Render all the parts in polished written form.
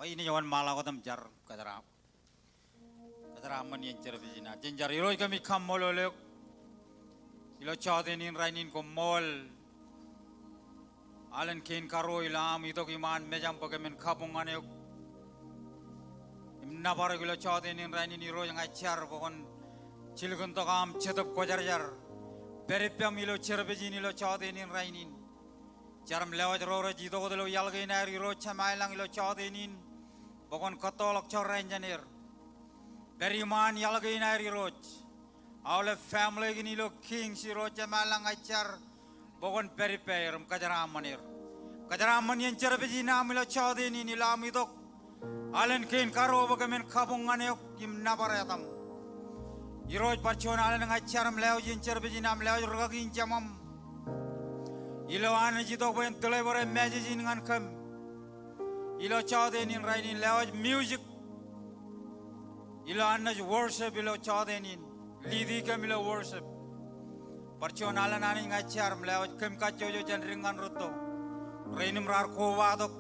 ini jawan malah kotam jar kadara mani encer bijina jenjar iroi kami Kommol oleh ilo chadenin rainin Kommol alen ken karo ilam itu iman mejam pagamen kabungan yuk imna baru ilo chadenin rainin iroi yang acar pokon cilgun tokam cetop kojar beripam ilo cerbejin ilo chadenin rainin jaram lewat roro jito kodelo yalgain air iro chamailang ilo chadenin pokon kotolok chorain janir beri man yalgain air iro awle family gini lo king siro chamalang acar pokon periperum kajaram manir cerbejin am ilo chadenin ilam idok alen ken karo bagamen kabungan yok imna barayatam iroj parchon alen ngacharam leo jin cerbejin am leo ragin jamam ilo ane jito ben tele bore meje jin ngan kam ilo chadenin rainin leo music ilo ane worship ilo chadenin lidi kam ilo worship parchon alen ane ngacharam leo kam kachojo jan ringan ruto rainim rar koba dok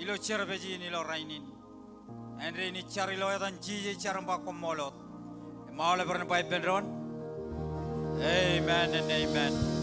ilo cerbejin ilo rainin and ini cari lo dan jiji cari mbak Kommolot mau lebaran baik beneran amen and amen.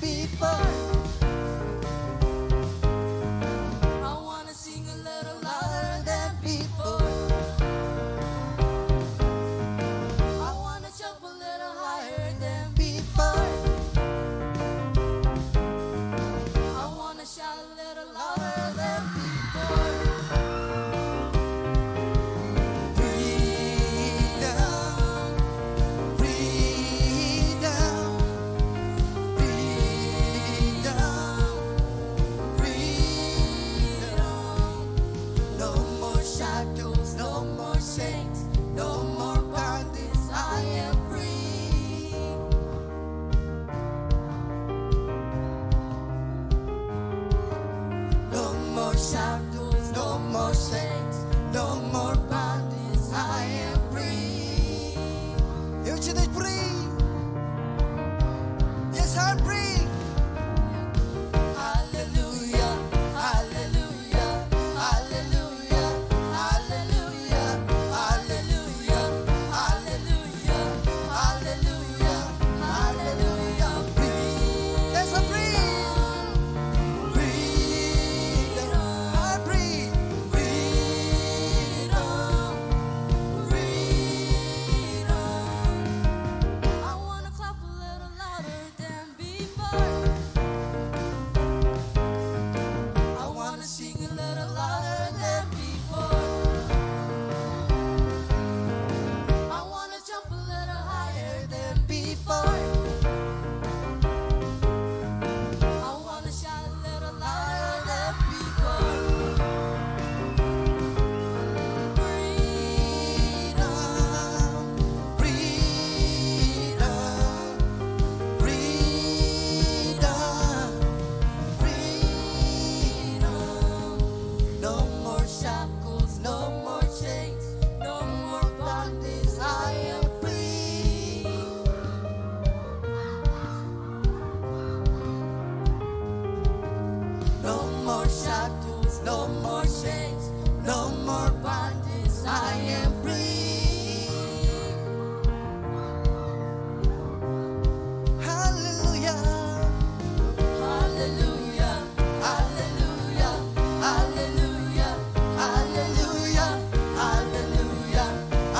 before. I wanna sing a little louder than before. I wanna jump a little higher than before. I wanna shout a little louder than before. Freedom, freedom, freedom, freedom. No more shackles, no more chains, no more bondage. I am free. No more shackles, no more chains, no more bondage. I am free. Eu te dei free. Yes, I'm free. Hallelujah, hallelujah, hallelujah, hallelujah, hallelujah, hallelujah, hallelujah, hallelujah. Free. Yes, I'm free. Freedom, I'm free. Freedom, freedom. I wanna clap a little louder than before. I wanna sing a little louder than before. I wanna jump a little higher than before. I wanna shout a little louder than before. Freedom, freedom, freedom, freedom. No more shackles, no more chains, no more bondage. I am free. No more shackles, no more chains, no more bondage. I am free. Hallelujah. Hallelujah, hallelujah, hallelujah, hallelujah, hallelujah,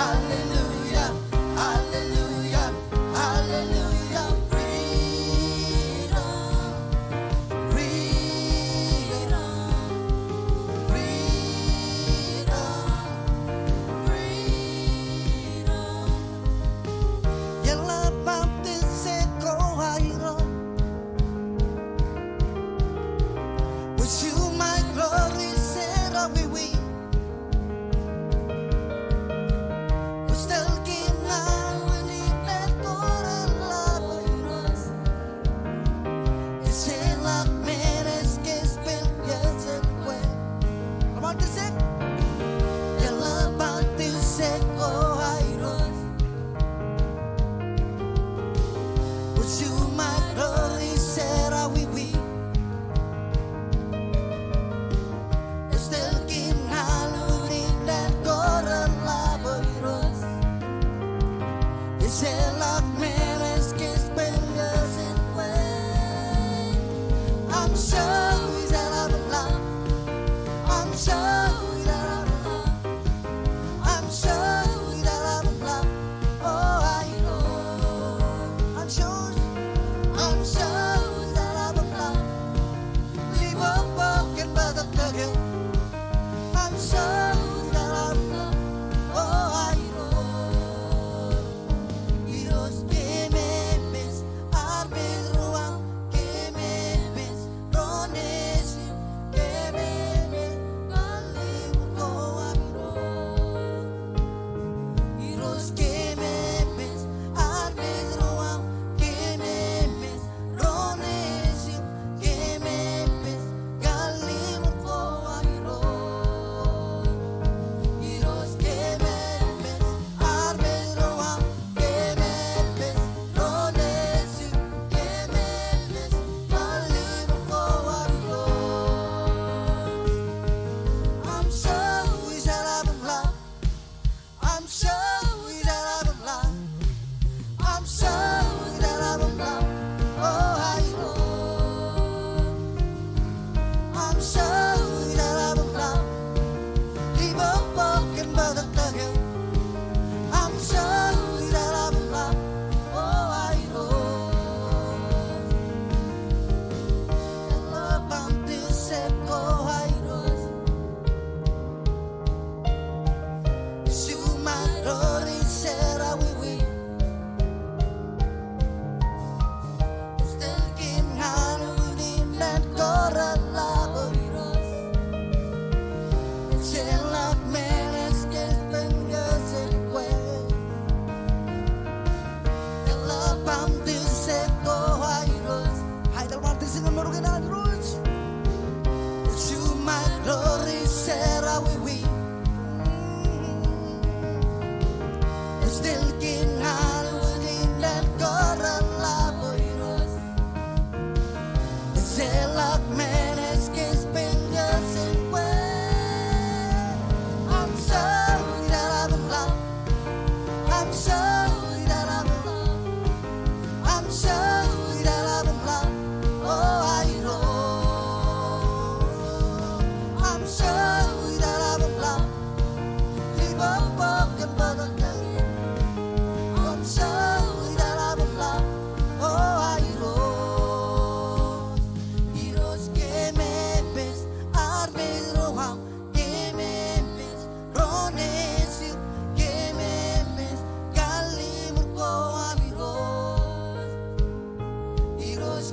hallelujah, hallelujah, hallelujah. Freedom, freedom, freedom, freedom. Yalla baptise ko hayro. With you my glory said I will we. Usted que na winning that coralabos. Ese la meres que espellas en cuen. Come on, this it. Yalla baptise ko hayro. With you my glory said I will we. Usted que na winning that coralabos. Ese la meres que espellas en cuen. I'm sure that I belong. I'm sure that I belong. I'm sure that I belong. Oh, I know. I'm sure.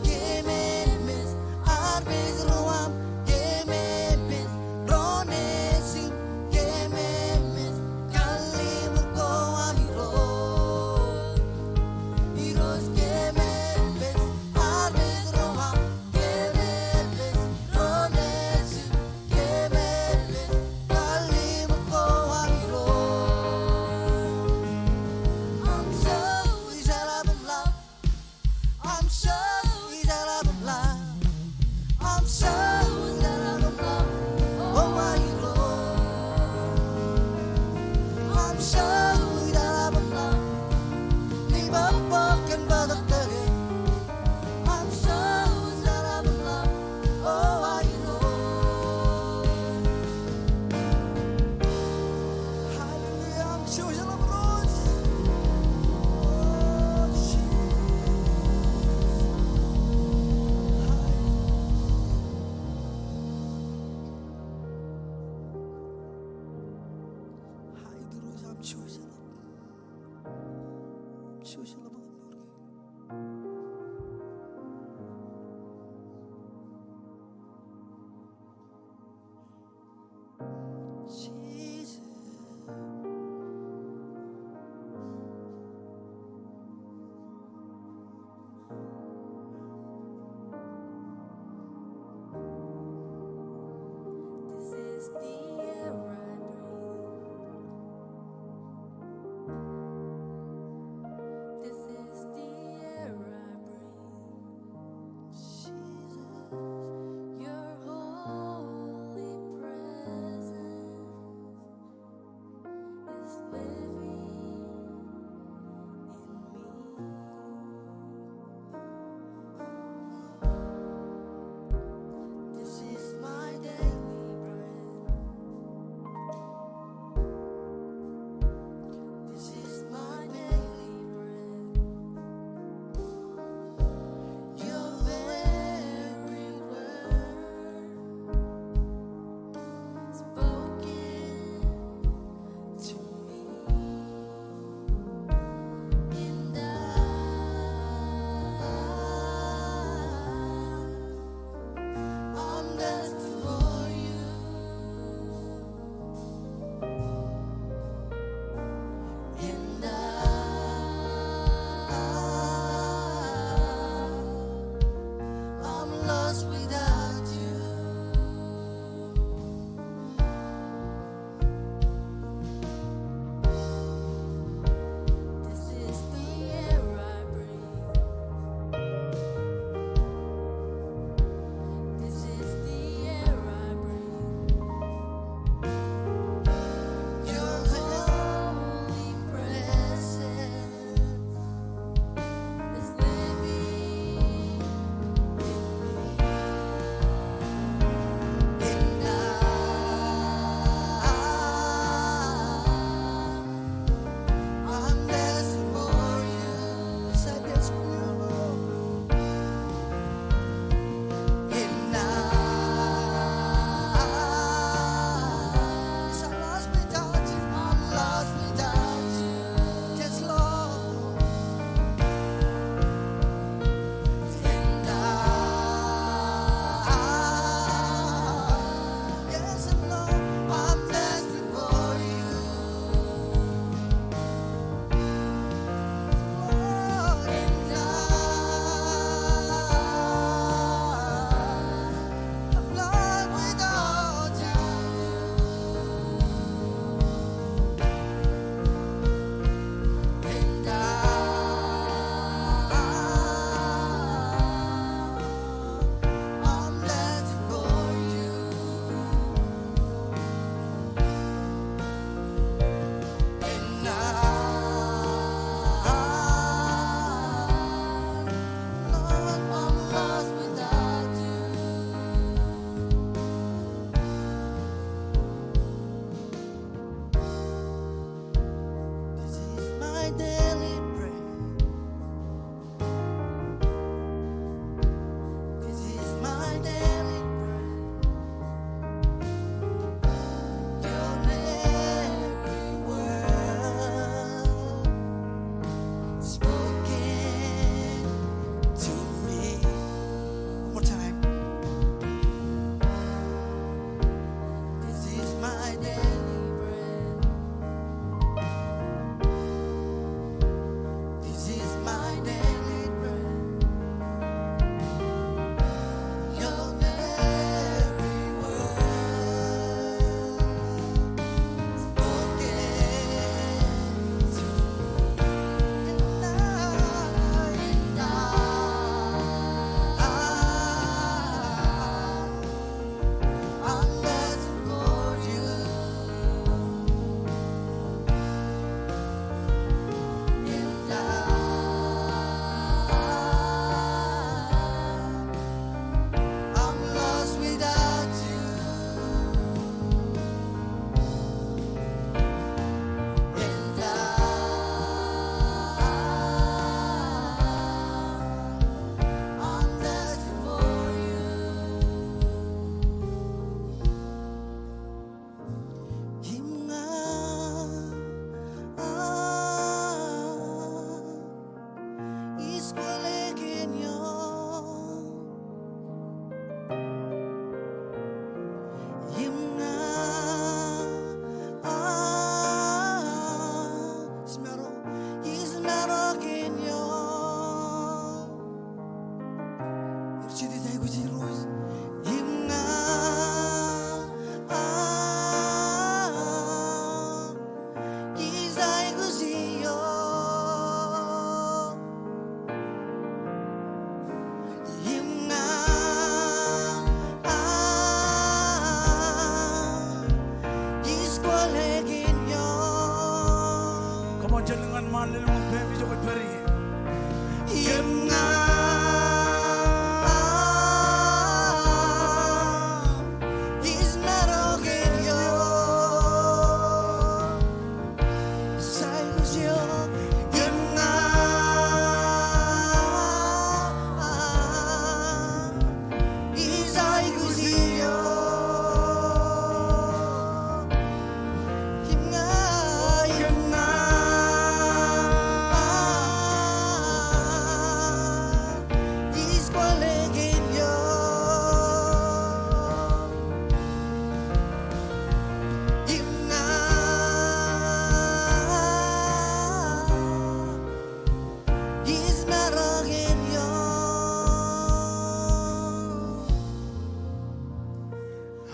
kememes arbes roam kememes ronesim kememes kalim ko amiro Heroes kememes arbes roam kememes ronesim kememes kalim ko amiro I'm so is that I'm in love I'm so is that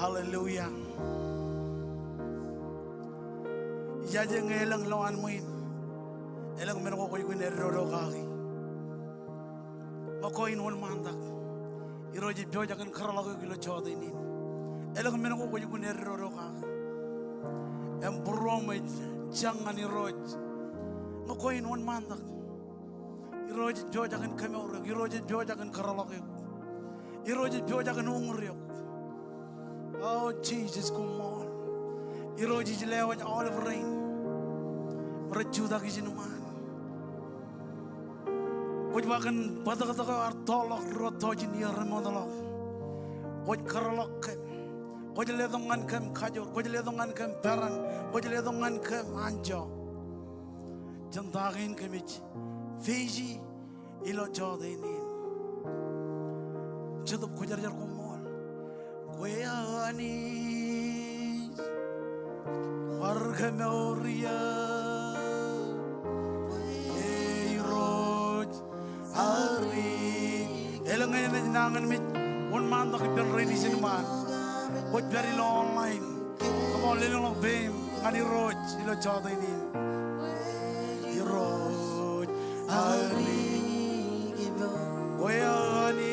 Hallelujah. Jaje ngelang lawan muin. Elang menoko koy kun erro kaki. Makoin won mandak. Iroji bioja kan karala ko kilo chode ini. Elang menoko koy kun erro kaki. Em burome jangan iroj. Makoin won mandak. Iroji bioja kan kamera. Iroji bioja kan karala ko. Iroji bioja kan ungriyo. Oh Jesus, come on. Iroji lewat olive rain. Merjuda kijinuman. Koj bahkan pada kata artolok rotojin ya remodalok. Koj karolok kem. Koj ledongan kem kajor. Koj ledongan kem perang. Koj ledongan kem anjo. Jantagin kemich. Fiji ilo jodini. Jatuh kujar jar Kommol. Anis warga Meoria Eiroj Ari Elangan na nangan mit one man to keep on rainy sinuman what very long line come on little of fame ngani roj ilo chota ini Eiroj Ari Goyani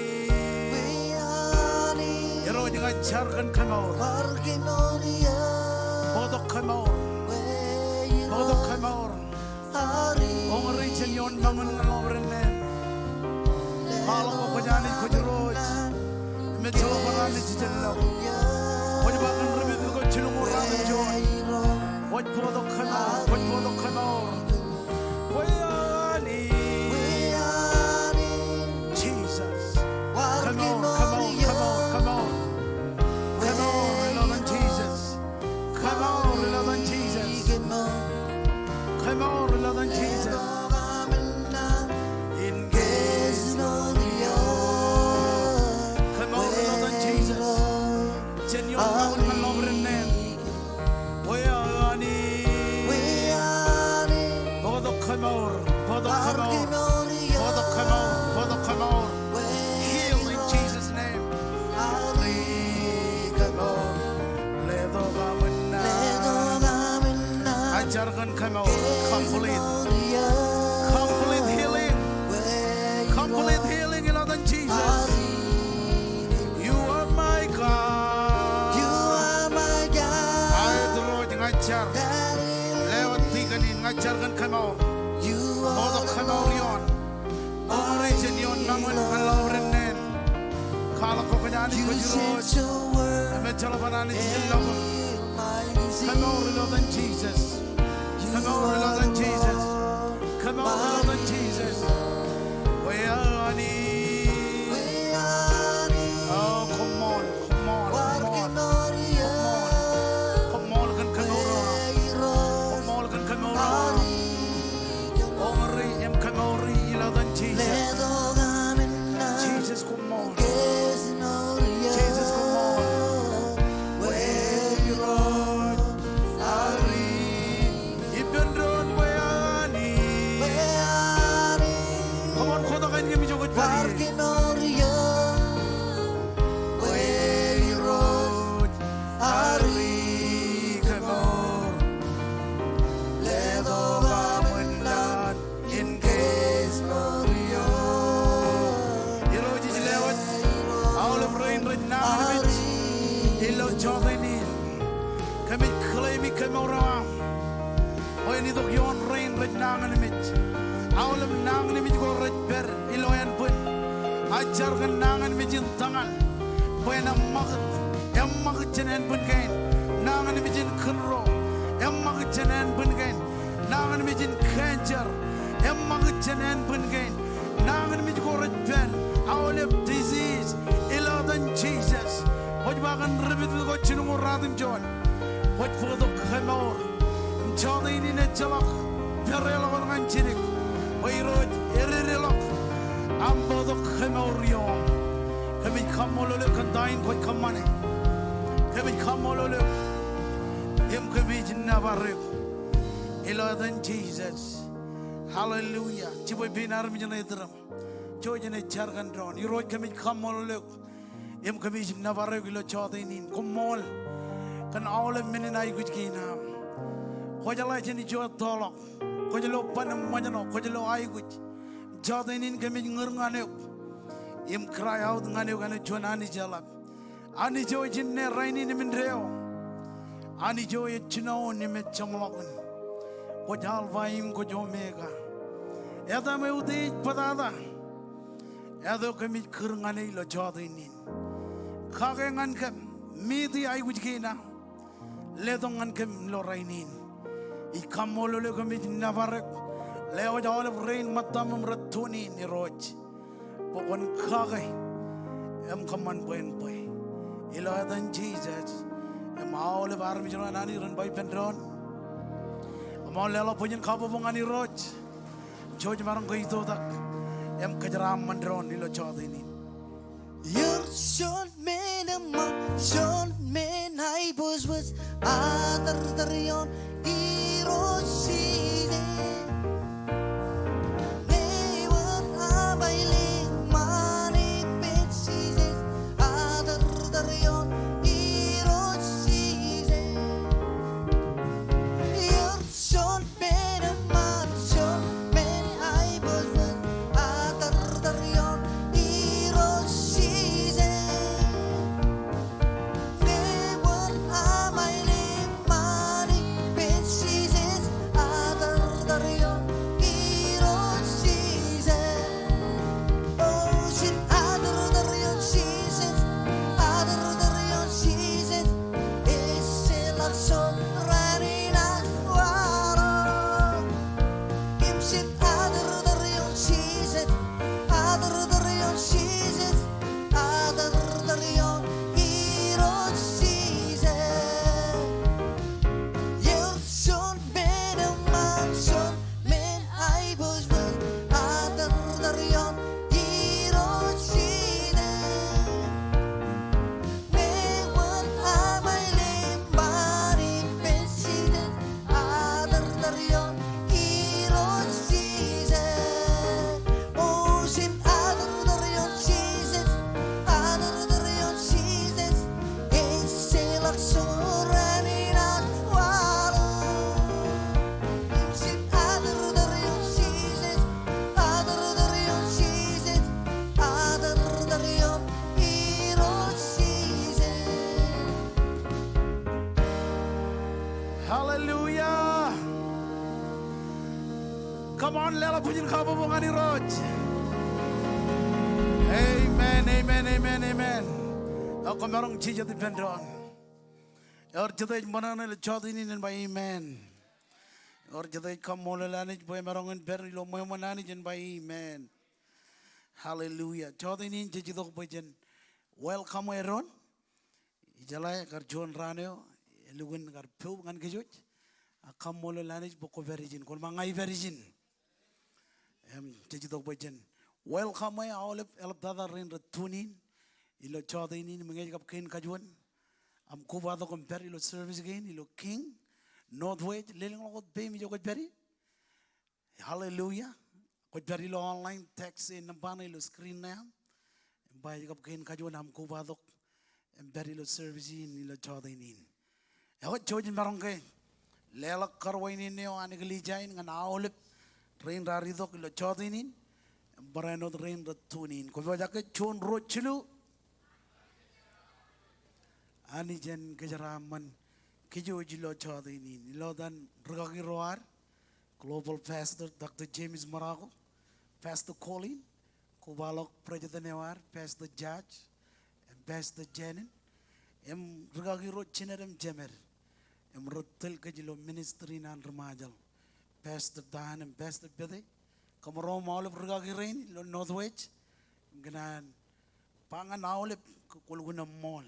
Jarkan Kommol, Bodok Kommol, Bodok Kommol. Orang Region bangun ngelawren, kalau kau berjalan kau jeroj, mencoba berani sejenak. Kau bangun lebih kau celung orang menjual. Kau Bodok Kommol, kau Bodok Kommol. Jesus, Kommol, Kommol, Kommol, Kommol. Come on, Lord Jesus. Come on, Lord Jesus. Come on, Lord Jesus. In case come on, Lord Jesus. Señor, vamos a lograr name. We are Bodo Kommol, Bodo Kommol, Bodo Kommol, Bodo Kommol. Heal in Jesus' name. Ajarkan Kommol complete healing in Lord Jesus. You are my God. Ayat roh ngajar lewat tiga ni ngajarkan Kommol. Bodo Kommol yon. Orang region namun kalau renen kalau kau penyanyi kau jeroj, mencela penyanyi jelas. Come on, Lord Jesus. Come on, Lord Jesus. Come on, Lord Jesus. We are oh, come on, come on, come on, come on, kan Kommol kan Kommol. Omri em Kommol, Lord Jesus. Jesus, come on. Jesus, come on. mi kemora o ni dok yon rain red nangan mit awlam nangan mit go red ber iloyan pun ajar kan nangan mit jin tangan buena magat em magat jenen pun kain nangan mit jin khnro em magat jenen pun kain nangan mit jin cancer em magat jenen pun kain nangan mit go red ber awlam disease ilodan Jesus hoj bagan rebit go chinungo radim jon hoj fodo khamor Chada ini necalak, perela orang cirik, wairot erelak, ambodok kemoriong, kami kamolole kandain koi kamane, kami kamolole, kami jinabarek, iladan Jesus, Hallelujah, cibai binar mijana idram, coy jene jargan dron, irot kami kamolole, kami jinabarek ilo chada ini, Kommol, kan awal menenai gujkinam. Kojala jeni jo tolok, kojalo panam majano, kojalo aiguj. Jada inin kami ngurngane, im cry out ngane ngane juan ani jalap. Ani jo jinne raini ni mindreo, ani jo ye chino ni me chamlokun. Kojal vaim kojo mega. Eda me udej padada. Edo kami ngurngane lo jada inin. Kage ngan kem midi aiguj kina, ledongan kem lo rainin. Ikamolole kami navarek leo jawab rain matam meretuni ni roj pokon kagai em kaman poin poi ilo dan Jesus em awal bar mi jona nani ran bai pendron em awal lelo punya kabu bungani roj joj marang ko itu tak em kejaram mandron ilo chod ini Your son men among son men I was other tarion iroside they were abailing money pieces other tarion iroside Your son men among son men I was other tarion Hallelujah. Come on, lela punya kabu bungani roj. Amen, amen, amen, amen. Aku merong cija di pendron. Or jadai mana le chod ini nen by amen. Or jadai Kommol lani boy merong en ber lo moy manani jen by amen. Hallelujah. Chod ini cija dok boy jen. Welcome everyone. Jalai kar John raneo. Lugun kar pub ngan kejut. Kommol lani boko verijin. Kol mangai verijin. Cija dok boy jen. Welcome my all of dada rain retunin. Ilo chod ini mengej kap kain kajuan. Am koba to compare ilo service again ilo king. Not wait leling lo pay mi jo beri. Hallelujah. Kot beri lo online text in nampana ilo screen na. Bay kap kain kajuan am koba to beri lo service in ilo chod ini. Hawat chojin barong kay. Lelak karway ni neo anikali jain ngan aolip train rari to ilo chod ini. Baranot rain retunin. Ko jaket chon ro chilu. Ani jen kejaraman Kijo jilo chada ini. Ilo dan regagi roar. Global Pastor Dr. James Marago. Pastor Colin. Kubalok Prejatanewar. Pastor Judge. And Pastor Janin. Em regagi ro chinerem jemer. Em rotel kajilo ministry nan remajal. Pastor Dan and Pastor Bede. Kamaro maulip regagi rain. Lo Northwich. Ganan. Pangan aulip kulguna mall.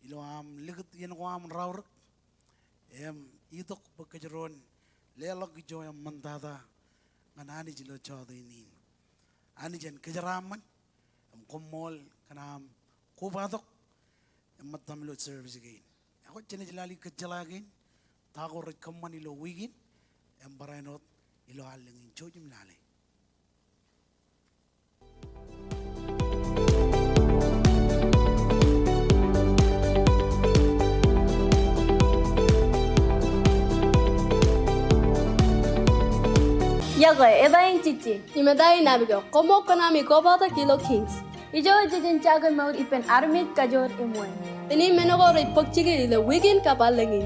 Ilo am ligat yan ko am rawr. Itok pagkajaron lelak jo yang mandada nganani jilo chada ini. Ani jan kajaraman Kommol kanam koba dok matam lo service again. Ako jene jilali kajala again. Tago rekaman ilo wigin. Baranot ilo alingin chojim lale. Iakwe, edain cici, imedai nabigo, komo kanami koba ta kilo kings. Ijo jijin jaga maud ipen armit kajor imwen. Ini menogo rit pokchigi ilo wigin kapalengi.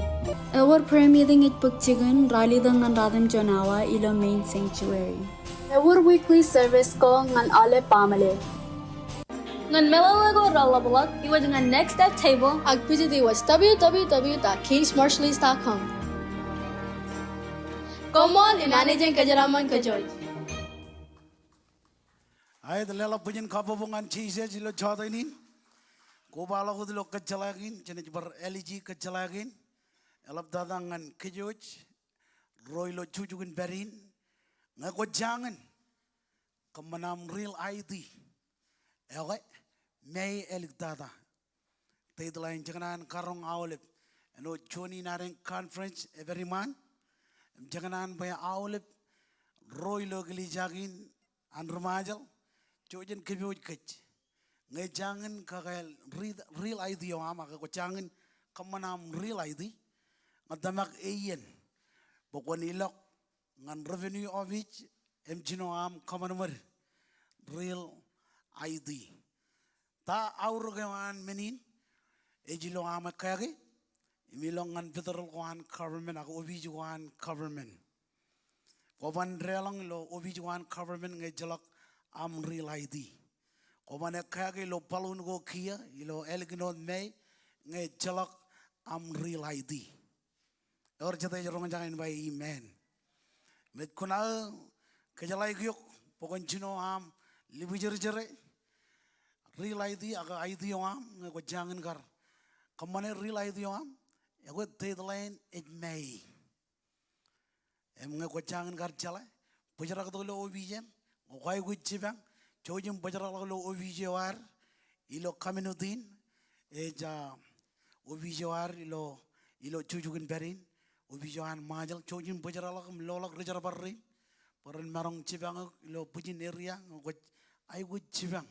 Our prayer meeting it pagchigan rally dengan radam jonawa ilo main sanctuary. Our weekly service ko ngan ale pamale. Ngan melalago ralabalak, iwa dengan next step table, agpijit iwas www.kingsmarshallese.com. Kommol managing kajaraman kajoj. Ay dalela pujen kapabungan cheese jilo chada ini. Kobala ko dilo kacalagin, jene bar LG kacalagin. Elap dadangan kejoj. Roy lo cujukin berin. Ngako jangan. Kemenam real ID. Elke May elik dada. Taidlain janganan karong awlip. Eno choni naring conference every month. Janganan baya awlip. Roy lo geli jagin an remajal. Jojen kebiyoj kech. Ngay jangan kakal real ID yo ama kako jangan kemenam real ID. Ngadamak eyen. Pokon ilok ngan revenue office jino am kamanumer real ID. Ta aur gawan menin ejilo am kage imilong ngan federal kwan government ako obiji kwan government. Koban relang lo obiji kwan government ngay jalak am real ID. Koban kage lo palun go kia ilo elginod may ngay jalak am real ID. Or jatay jorong jangan by amen. Met kunal kejalai gyok pokon chino am libu jere real ID aga ID yo am ngo jangan kar kamane real ID yo am ego deadline it may ngo jangan kar chala bujara ko lo obijen ngo kai guchibang chojim bujara lo obije war ilo kamenudin ja obije war ilo chujugin berin obijan majal chojim bujara lolak rejar barri paran marong cibang ilo pujin area ngo ai guchibang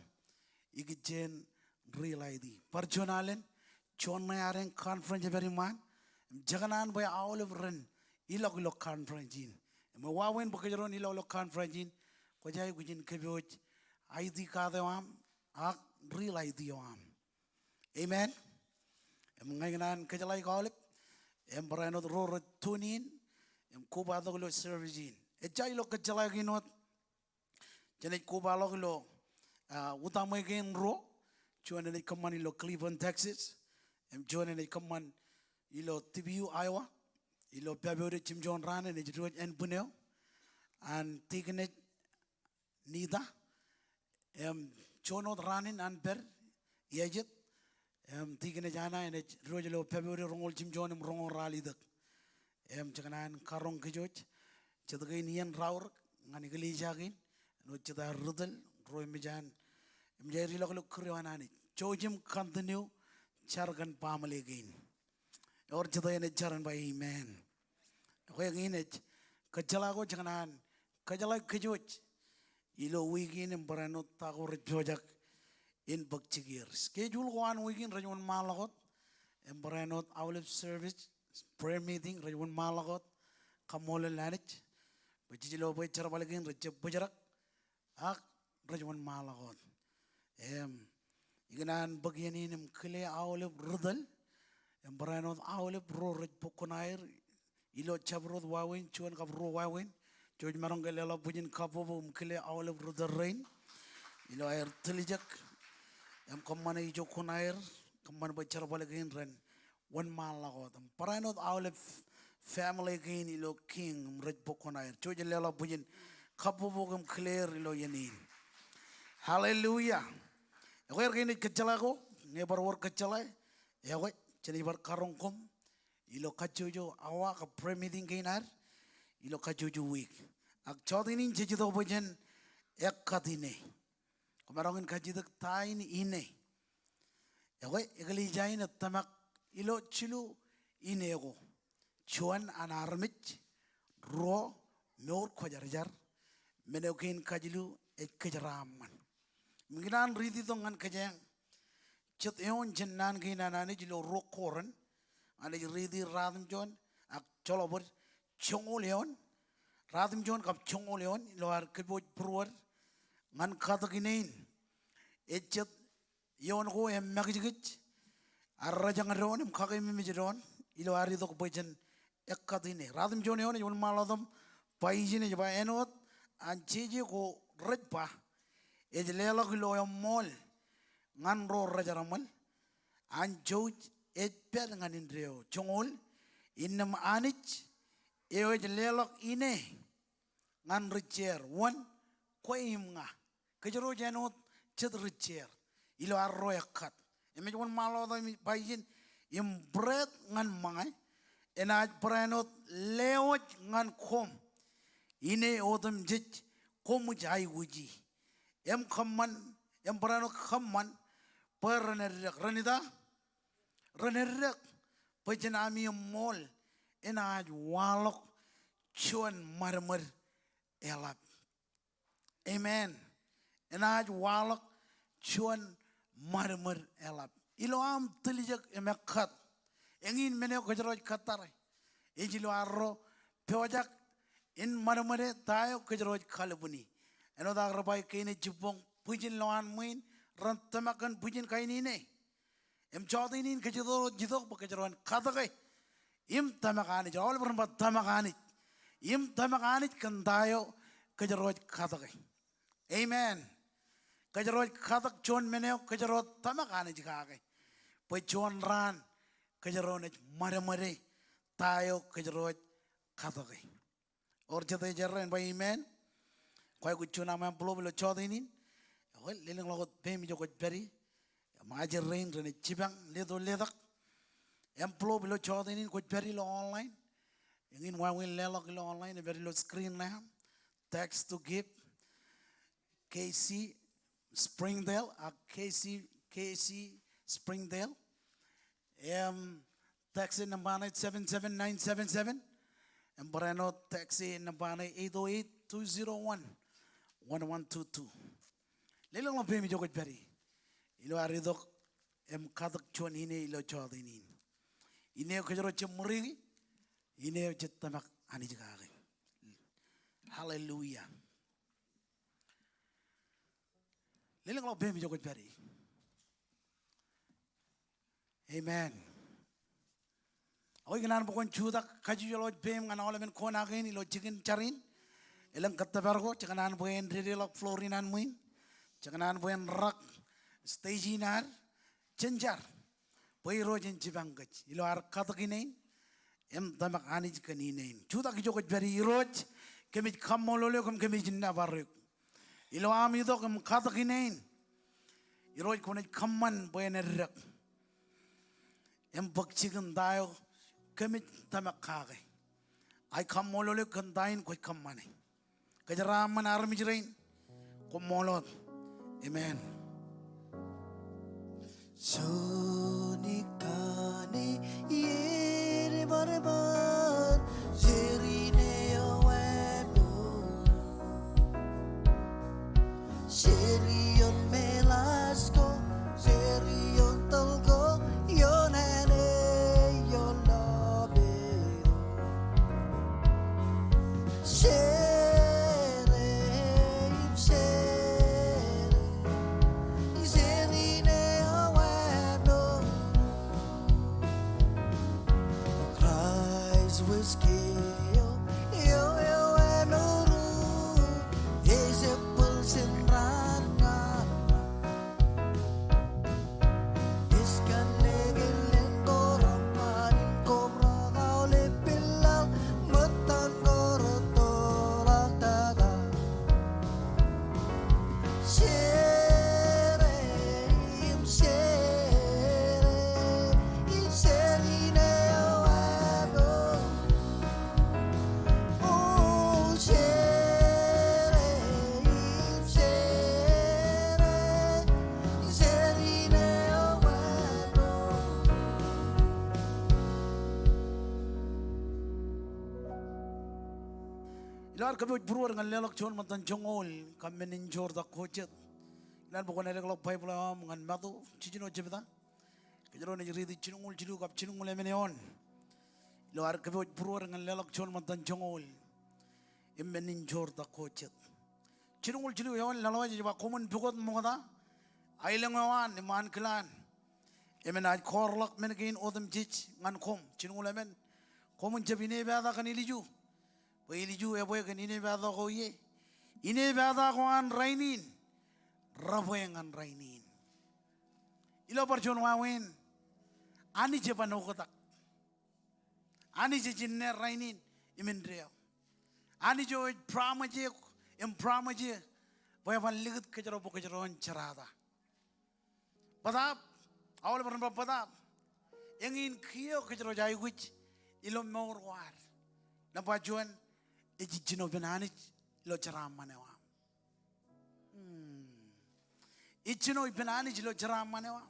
igijen real ID. Perjonalen chonna yaren conference very man. Jaganan boy awle ren ilok conference in. Me wawen bakajaron ilok conference in. Ko jay gujin keboj ID ka am ak real ID am. Amen. Ngayon kajalay kawlip. Barano ro tunin. Kuba lo service in. Ejay lo kajalay ginot. Janay kuba lo utama again ro chuan ne kaman ilo Cleveland Texas chuan ne kaman ilo TBU Iowa ilo pabore chimjon ran ne jroj en buneo and tignet nida chonot ranin an per yejet tignet jana ne roj lo pabore rongol chimjon rongol rali dak jaganan karong kejoj chadagay niyan raur ngani gali jagin no chada rudel roy mijan Mjeri lo kriwanani chojim continue chargan pamale again or chada ene charan by amen ko ngine kajala ko jangan kajala kejoj ilo wigin barano tago rejojak in bakchigir schedule one wigin rajon malakot barano awlip service prayer meeting rajon malakot Kommol lanich bajilo boy charbalagin rejab bujarak ak rajon malakot iganan bagyanin kile awle rudal Yang berenot awalnya bro rej pokon air. Ilo cabrod wawin cuan kap bro wawin. Cuan marong kelela punya kapo bom kele awalnya bro the rain. Ilo air telijak. Yang kemana hijau kon air. Kemana bicara balik ren. One mal lagot. Berenot awalnya family gain ilo king rej pokon air. Cuan lela punya kapo bom clear ilo yanin. Hallelujah. Aku ini kecela ko. Ngebar war kecela. Ya weh. Jadi bar karongkom, ilo kacujo awak ke premiting kainar, ilo kacujo week. Ak cawat ini jadi tu bagian ek katine. Kemarangin kaji tak tain ini. Ya kau ekali jain tamak ilo cilu ini aku. Cuan anarmit, ro, meor kajar, meneukin kajilu ek kajaraman. Mungkinan riti tongan kajang. Chet eon jennan kina nani jilo rokoran, ane ridi radem jon, ak colobor chongoleon, radem jon kap chongoleon, loar keboj pruar, ngan kata kinain, chet eon ko em magijit, arra jangan ron em kakai mimijiron, ilo ari dok bojen ek katine, radem jon eon eon maladom, paijine jaba enot, anceji ko rejpa, ejlelok ilo em mol. Ngan ro rajaramal anjouj per ngan indreo chongol innam anich eoj lelok ine ngan richer one koim nga kejero janot chet richer ilo arro yakat emej won malo da bayin im bread ngan mangai enaj pranot leoj ngan kom ine odam jij komu jai wuji em khamman em pranot khamman Pernerak renerak pejenami mall enaj walok cuan marmer elap. Amen. Enaj walok cuan marmer elap. Ilo am telijak emekat. Engin meneo kejeroj katar. Ejilo arro peojak in marmere tayo kejeroj kalbuni. Eno dak rabai kene jubong pujin loan muin. Rantamakan pujian kain ini, em cawat ini kejadian jidok bekerjaan kata kai, im tamakani jawal berempat tamakani, im tamakani kandayo kejadian kata kai, amen. Kejadian kata cuan meneo kejadian tamakani jika kai, pecuan ran kejadian mare tayo kejadian kata kai. Or jadi jaran by amen, kau kucun nama belum cawat ini. Well, lelang lagot pemi jokot beri, majer rain rene cibang ledo ledak, emplo bilo chawat ini kot beri lo online, ingin wawin lelak lo online beri lo screen lah, text to give, KC Springdale, KC Springdale, taxi number 77977, Brano taxi number 808-201-1122. Lelang lo pemi jokot beri, ilo aridok em katak cuan ini ilo cawat ini kejero cemuri, ini cetamak ani jekari. Hallelujah. Lelang lo pemi jokot beri. Amen. Oke kenan pokon cudak kaji lo pem ngana olamen konakin ilo cikin carin, elang katabargo cekanan poen redelok florinan muin. Jangan bukan rak stage inar cenjar, boy rojen cibangkaj, ilo ar kata kini, em tamak anij kaninin. Cuta kijokot beri roj, kemij Kommol oleh kemij jinna baruk. Ilo am itu kem kata kini, iroj konej kamman boy nerak, em bakcikan dayo kemij tamak kage. Ay Kommol oleh kantain koi kammane. Kejaraman armi jerain, Kommolot. Amen. Sonikani yere barbar serine awendo serion melasco serion tolgo yonene yonabe Ilar kami berur dengan lelak cuan matan jongol kami ninjor tak kocet. Ilar bukan ada kalau pai pula dengan matu cincin oje beta. Kejaran ni jadi cinungul cilu kap cinungul emeneon. Ilar kami berur dengan lelak cuan matan jongol kami ninjor tak kocet. Cinungul cilu yawan lalu aja coba komen bukat mengata. Ailang awan iman kelan. Emen aj korlak menekin odem cich ngan kom cinungul emen. Komen jabine beda kan iliju. Iliju eboy kan ini beda ko ye. Ini beda ko an rainin. Raboy ngan rainin. Ilo percun wawen. Ani jepan okotak. Ani jejinne rainin imendreo. Ani jo pramaje impramaje. Boy van ligut kejaro bo kejaron cerada. Padap awal pernah padap. Engin kio kejaro jai wich ilo mor war. Nampajuan ejijino benani lo ceram manewa. Ijino benani lo ceram manewa.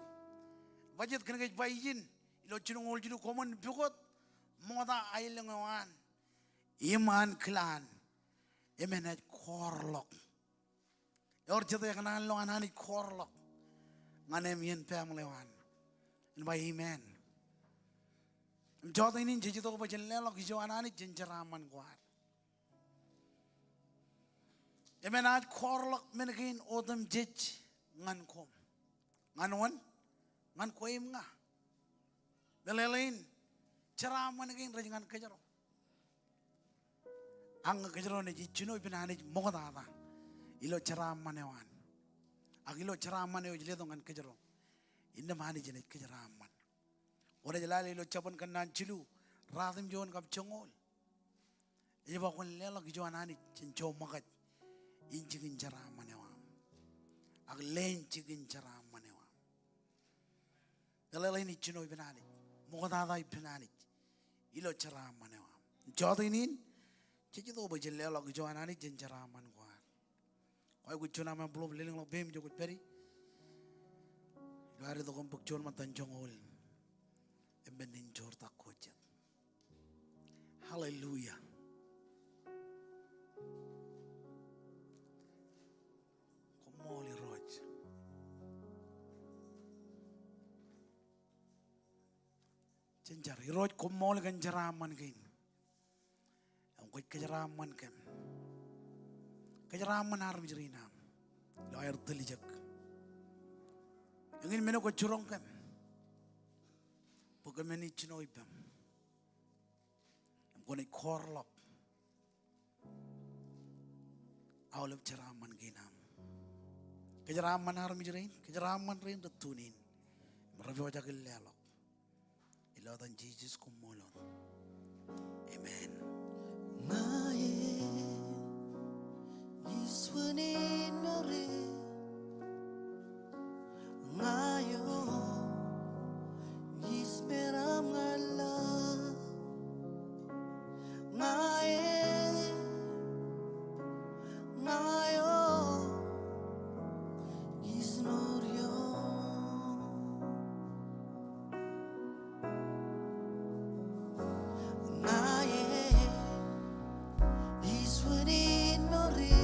Budget kena kaj bayijin ilo cinungol jidu common bukot moda ailengawan. Iman klan emenet korlok. Yor jeta yakan lo anani korlok. Nganem yen family wan. And by amen. Jota ini jadi tu apa jalan lelok hijau anak ni jenjeraman kuat. Emenat korlok menekin odem jej ngan kom, ngan ngan koim nga. Belelain ceraman menekin rajangan kejaro. Ang kejaro ni jino ipenani moga ada. Ilo ceraman ewan. Agilo ceraman ewan jeli tu ngan kejaro. Indah mana jenis kejaraman. Orang jalan ilo capan kanan cilu, rasim juan kap congol. Ia bakal lelak juan ani cincau makat, injigin ceraman ewam, aglen cigin ceraman ewam. Lelak ini cino ipenani, muka ipenani, ilo ceraman ewam. Jauh ini, cici tu bajel lelak juan ani cin ceraman kuat. Kau ikut cuna mana belum lelak lo bem jukut peri. Lo hari tu kau pukul matan congol. Embenin jor tak kocet. Hallelujah. Kommol roj. Cenjar roj kommol kan jeraman kain. Ang koi kejeraman kan. Kejeraman harum jerinam. Lo air telijak. Ingin meno ko curong kan. Bukan meni cino ibam, bukan korlok, awalnya ceraman ginam, kejeraman harum jerain, kejeraman rain detunin, merabi wajah gelelok, ilatan Jesus Kommolon, Amen. Mae Yiswanin nore ngayo Yismeram ngala ngaye ngayo Yisnoryo ngaye Yiswanin nore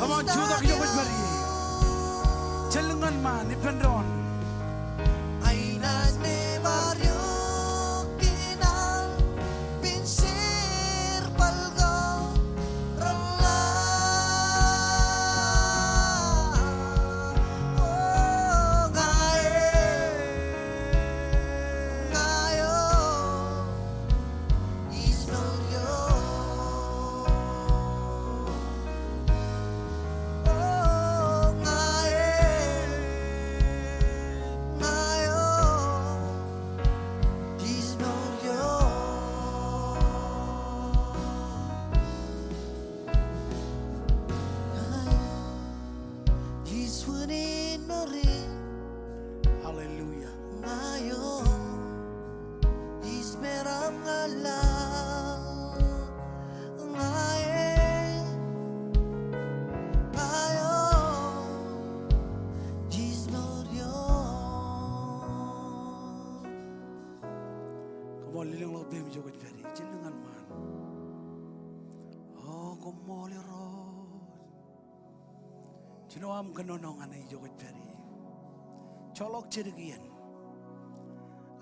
Come on, chudak yokot bari. Chelungan man ipendron. Ay na ne baryo kinal pinsir palgo rala oh gayo isnol yo oh gayo isnol yo Iswunin mo rin Hallelujah. ngayon Ismeram nga lang ngayon Ismoryo Come on, lilang log bim yokot bari. Chelungan man. Oh, Kommol ro. Am ganonong anay yokot bari. Cholok chirigian.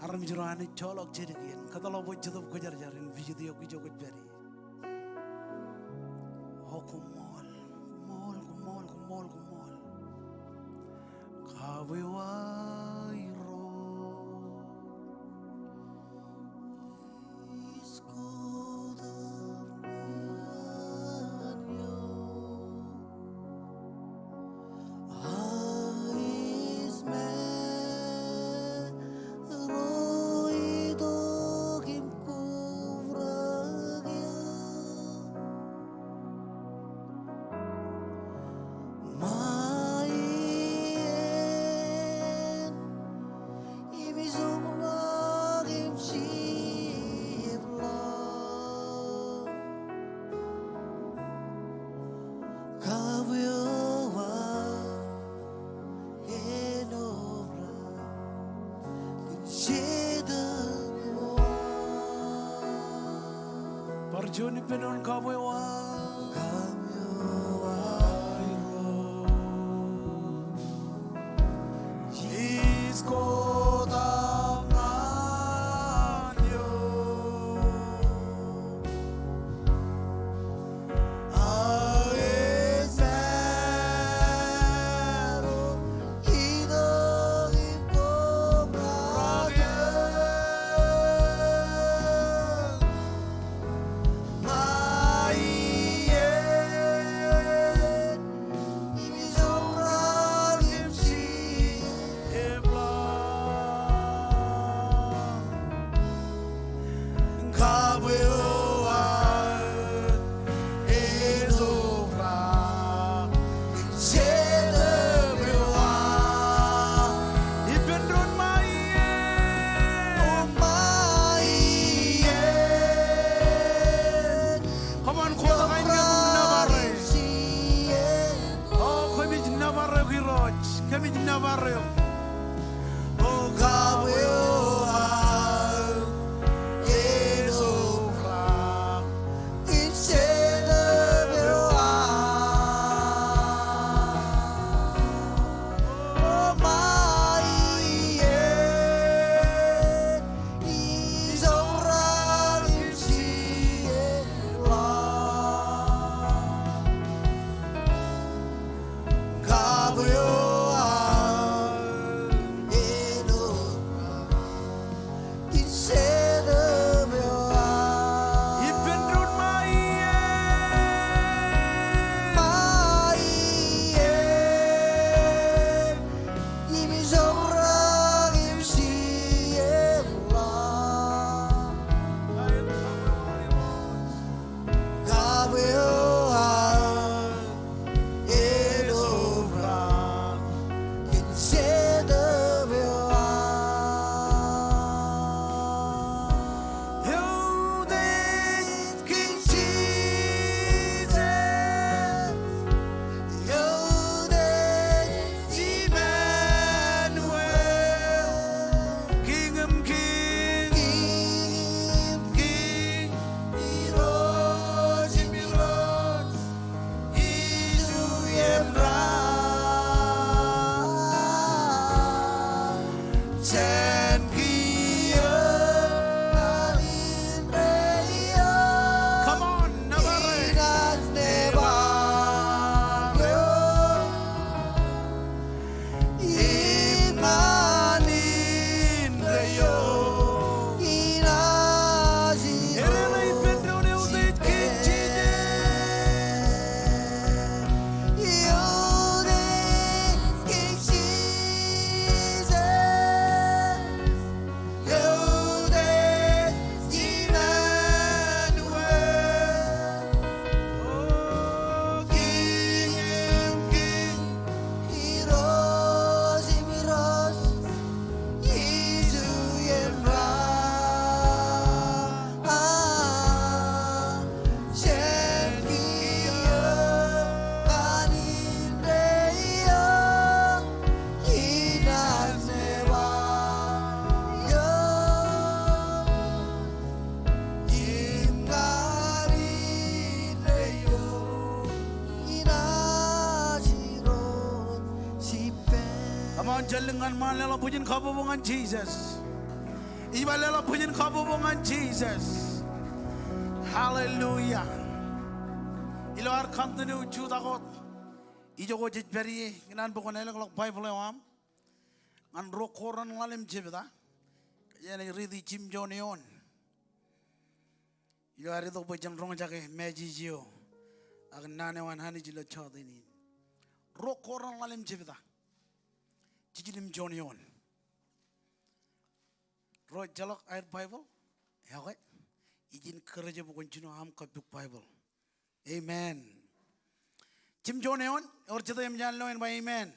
Aram jurani cholok chirigian. Katalo boy jadab ko jarjarin video ko yokot bari. Oh, Kommol. Kawiway ro. Parjuni penon kawiway. Kami di Navarro. Oh, Come on, Jangan malela pujian kabubungan Jesus. Ibalela pujian kabubungan Jesus. Hallelujah. Ilo ar continue chutakot. Ijo ko jitberi ngan bukan elok lok Bible am. Ngan rokoran ngalim jibda. Yan ridi Jim Jonion. Ilo ar itu pujian rong jake majijio. Agan nane wan hani jilo chodini. Rokoran ngalim jibda. Jijilim Jonion. Roy jalok air Bible. Ya kan? Ijin kerja bukan cino ham kabuk Bible. Amen. Jim Jonion. Or jatuh yang jalan loin by Amen.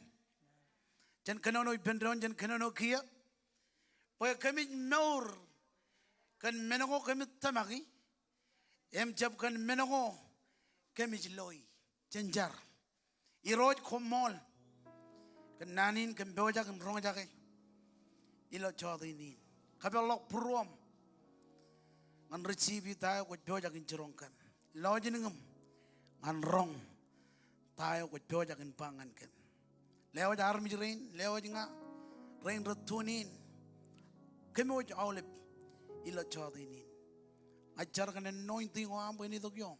Jan kenono ibendron jan kenono kia. Paya kami naur kan menoko kami tamaki. Em jab kan menoko kami jloi janjar. Iroj Kommol. Kan nanin kan bewaja kan rong jake ilo chodini kabel lok pruam ngan receive tayo ko bewaja kan jerong kan lojin ngam ngan rong tayo ko bewaja kan pangan kan lewa jar mi rain lewa nga rain retunin kemo awlep ilo chodini ajar kan anointing o am ini tokyo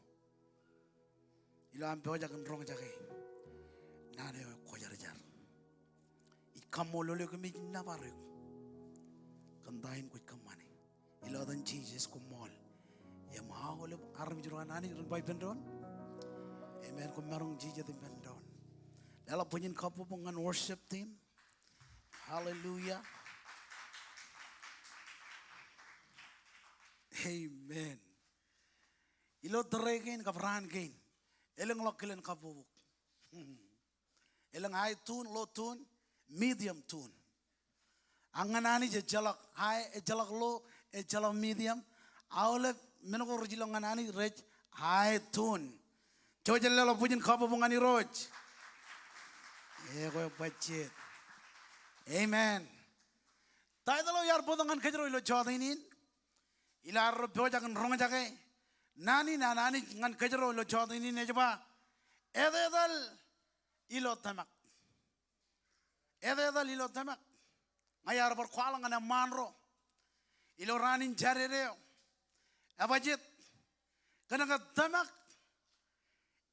ilo am bewaja kan rong jake nane ko jar jar Kommol oleh kami nawarik, kandain kuat kamane, iladan Jesus Kommol, ya maha oleh arm juruan ani juruan bayi pendon, amen kumarung Jesus pendon, lalu punya kapu pengan worship team, hallelujah, amen, ilo teregen kapran gen, eleng lokilen kapu, eleng high tune low tune. Medium tune. Anganani je jalak high, jalak low, jalak medium. Awalnya menurut orang jilang anganani rej high tune. Coba jalan lo pujian kapu bungani roj. Kau budget. Amen. Tapi kalau yar potongan kejero ilo coba ini, ilar bewa jangan rong jake. Nani ngan kejero ilo coba ini coba. Edal ilo tamak. Edal ilo tamak. Ngayar berkualang ana manro. Ilo ranin jarereo. Abajit. Kanang tamak.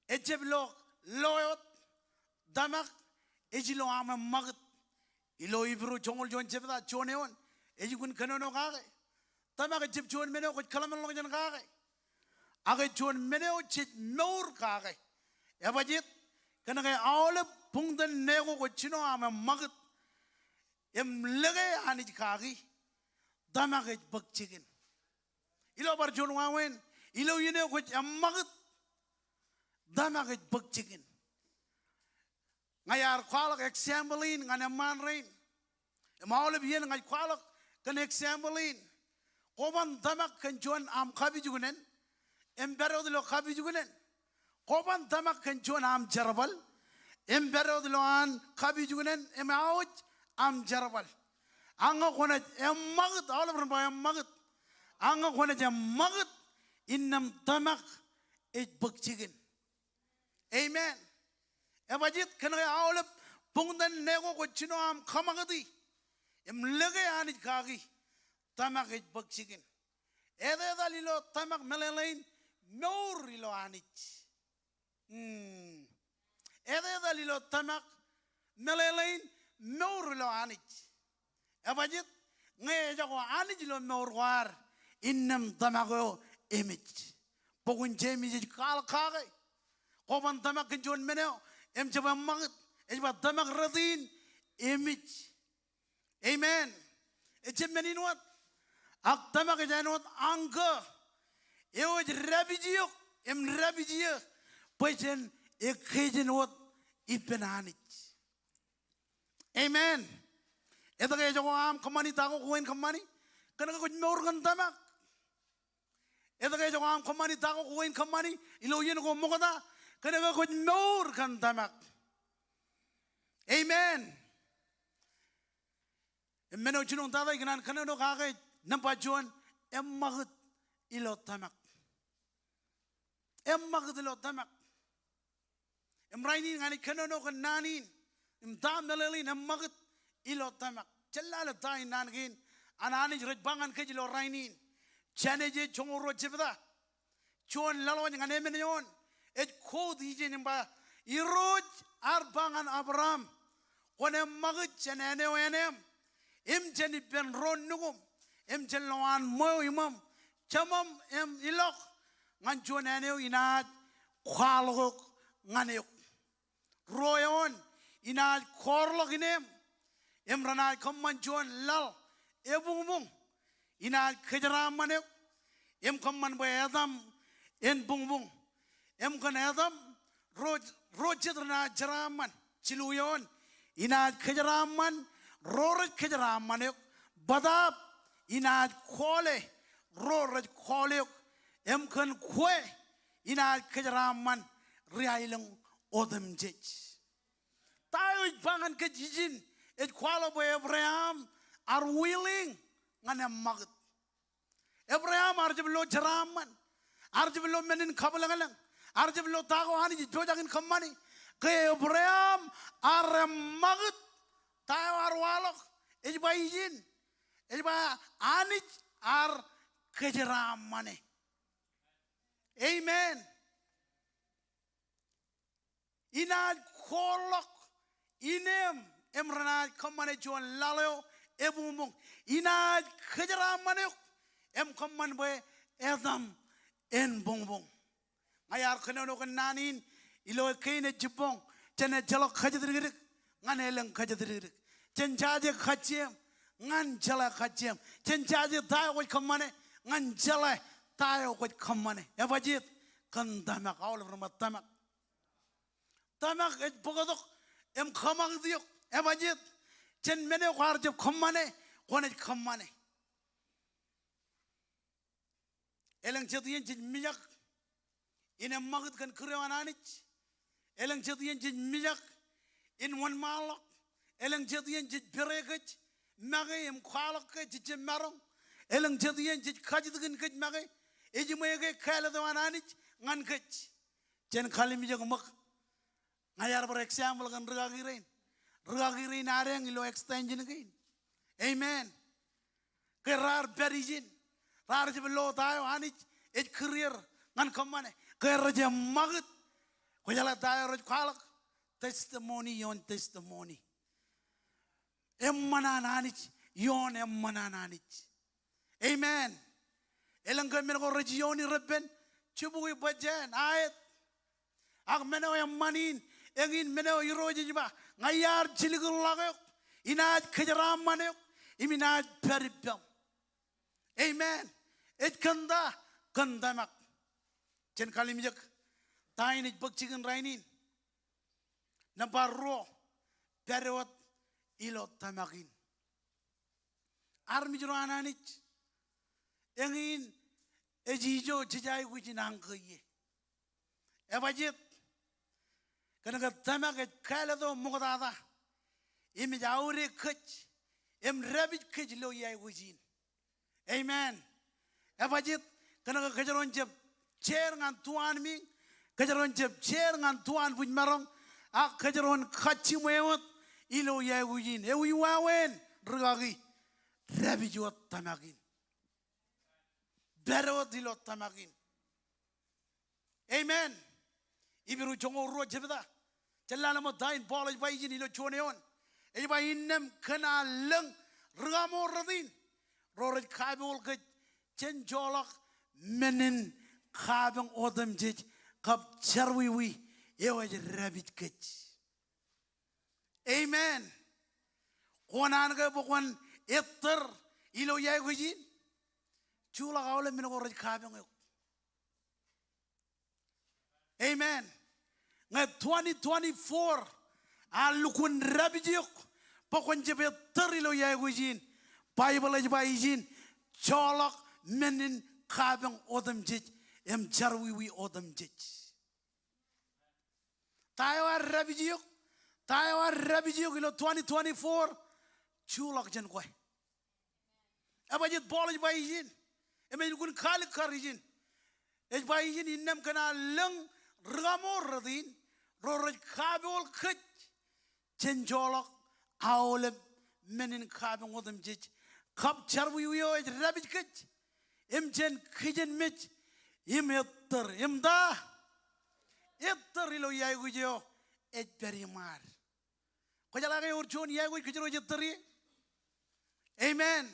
Ejeb lo loyot. Tamak. Ejilo ama magat. Ilo ibru jongol jon jebda joneon. Ejikun kanono kage. Tamak ejeb jon meneo ko kalaman lo jan kage. Age jon meneo chit nour kage. Abajit. Kanang awle pungdan nego ko chino ama magat. Em lege hani kagi damage bakchigin ilo bar jon wawen ilo yine ko amagat damage bakchigin ngayar kwalak examplein ngane man rain maule bien ngay kwalak kan examplein koban damak kan jon am khabi jugunen em bero dilo khabi jugunen koban damak kan jon am jarbal em bero dilo an khabi jugunen em awj am jarabal anga kona magat all of them magat anga kona magat innam tamak it bukchigin amen Evajit kana aulep pungdan nego ko chino am khamagadi. Em lege anit kagi tamak it baksigin. Ede dalilo tamak melelain meur ilo anit. Ede dalilo tamak melelain meur ilo anit. Evajit ngay jago anit ilo meur war innam tamago image. Pokun jemi jij kal kage. Koban tamak kenjon meneo em jaba magat ejba tamak radin image. Amen. Ejem meninwat ak tamak janot angka. Ewaj rabijiyok em rabijiyok pajen ekhejenot ipenanit. Amen. Ito kaya jago am kamani tako kuin kamani kana ko morgan tamak. Ito kaya jago am kamani tako kuin kamani iloyen ko mokada kana ko morgan tamak. Amen. Meno chinong tada ikan kana no kage nampa juan emmagut ilo tamak. Emmagut ilo tamak. Emrainin ngani kana no kan nanin imdam melelin emmagut ilo tamak. Cellala tain nangin anani jroj bangan ke jilo rainin. Chane je chongoro jibda. Chuan lalo ngane menyon. Et kod ije nimba iroj arbangan Abraham. Kone emmagut chane ne oenem. Em jeni ben ron nugum em jelwan mo imam chamam em ilok ngan chuan aneo inat khalok nganeo royon inat korlok inem em ranat kamman chuan lal ebungmung inat khajram maneo em kamman ba adam en bungbung em kan adam rojidrna jaraman chiluyon inat khajraman Rorat kejaram manek badap inat khole rorat khole em kan khwe inat kejaram man riailang odem jej tayo bangan ke jijin et khwala bo Abraham are willing ngane magat Abraham arjiblo jaram man arjiblo menin khablangalang arjiblo tago hani jojagin khammani ke Abraham are magat tayo arwalok ejba izin ejba anich ar kejeramane. Amen. Inad kolok inem emranad kamane juan laleo ebumung inad kejeramane em kaman boy edam en bongbong ayar kenono kenanin ilo kene jibong chene jalok khajedrig nganeleng khajedrig chen chaje khachem ngan jala khachem chen chaje tayo ko khamane ngan jala tayo ko khamane evajit kan damak all from tamak tamak et bogodok em khamang diok evajit chen mene khar je khamane kone khamane eleng chetien chin miyak ine magut kan krewananich eleng chetien chin miyak in one malok eleng chetien chin berekach mage em khalok ke chin marong eleng chetien chin khajidgin ke mage ejimege khale dawananich ngan kech chen khali mi jog mak ngayar for example kan rugagirein areng ilo extension gain amen kerar berijin rar jiblo tayo anich et career ngan kamane kerja magut ko jala tayo roj khalak testimony yon testimony emmanananich yon emmanananich amen elang kemen ko regioni reben chubui bajen ayat ak meno emmanin engin meno iroji jiba ngayar chiligul lagok inat kejaram manok iminat peripam amen et kandamak chen kalimjak tainich bakchigen rainin nabarro perewat ilo tamakin armi juro ananich engin ejijo chijai kuchinang koye evajit kana tamak et kalado mugadada imi jaure kach em rabit kach lo yai kuchin amen evajit kana kajaron jeb cher ngan tuan mi kajaron jeb cher ngan tuan buj marong akajaron kachimewot ilo yagujin ewi wawen rugagi rabijuot tamagin berot ilo tamagin. Amen. Ibiru jongo ro jebda jalana mo dain bolaj bayjin ilo choneon e ba innem kana leng rugamo radin roraj kabul ke chen jolak menin kabang odam jej kap charwiwi ewaj rabit kech. Amen. Konan ke bokon etter ilo yagujin chula gaule min goraj kabang yo. Amen. Nge 2024 alukun rabijok pokon jebe etter ilo yagujin Bible aj bayjin cholak menin kabang odam jej em charwiwi odam jej. Tayo rabijiyok ilo 2024 chulak jen koy abajit bolaj bayjin emen kun khalik karijin ej bayjin innem kana leng rgamor radin roraj kabol khaj jen jolak awle menin kabang odam jej kap charwi yo ej rabij khaj em jen khijen mech im etter imda etter ilo yagujo ej perimar ko jala ga urchon yaguj khijro jetteri. Amen.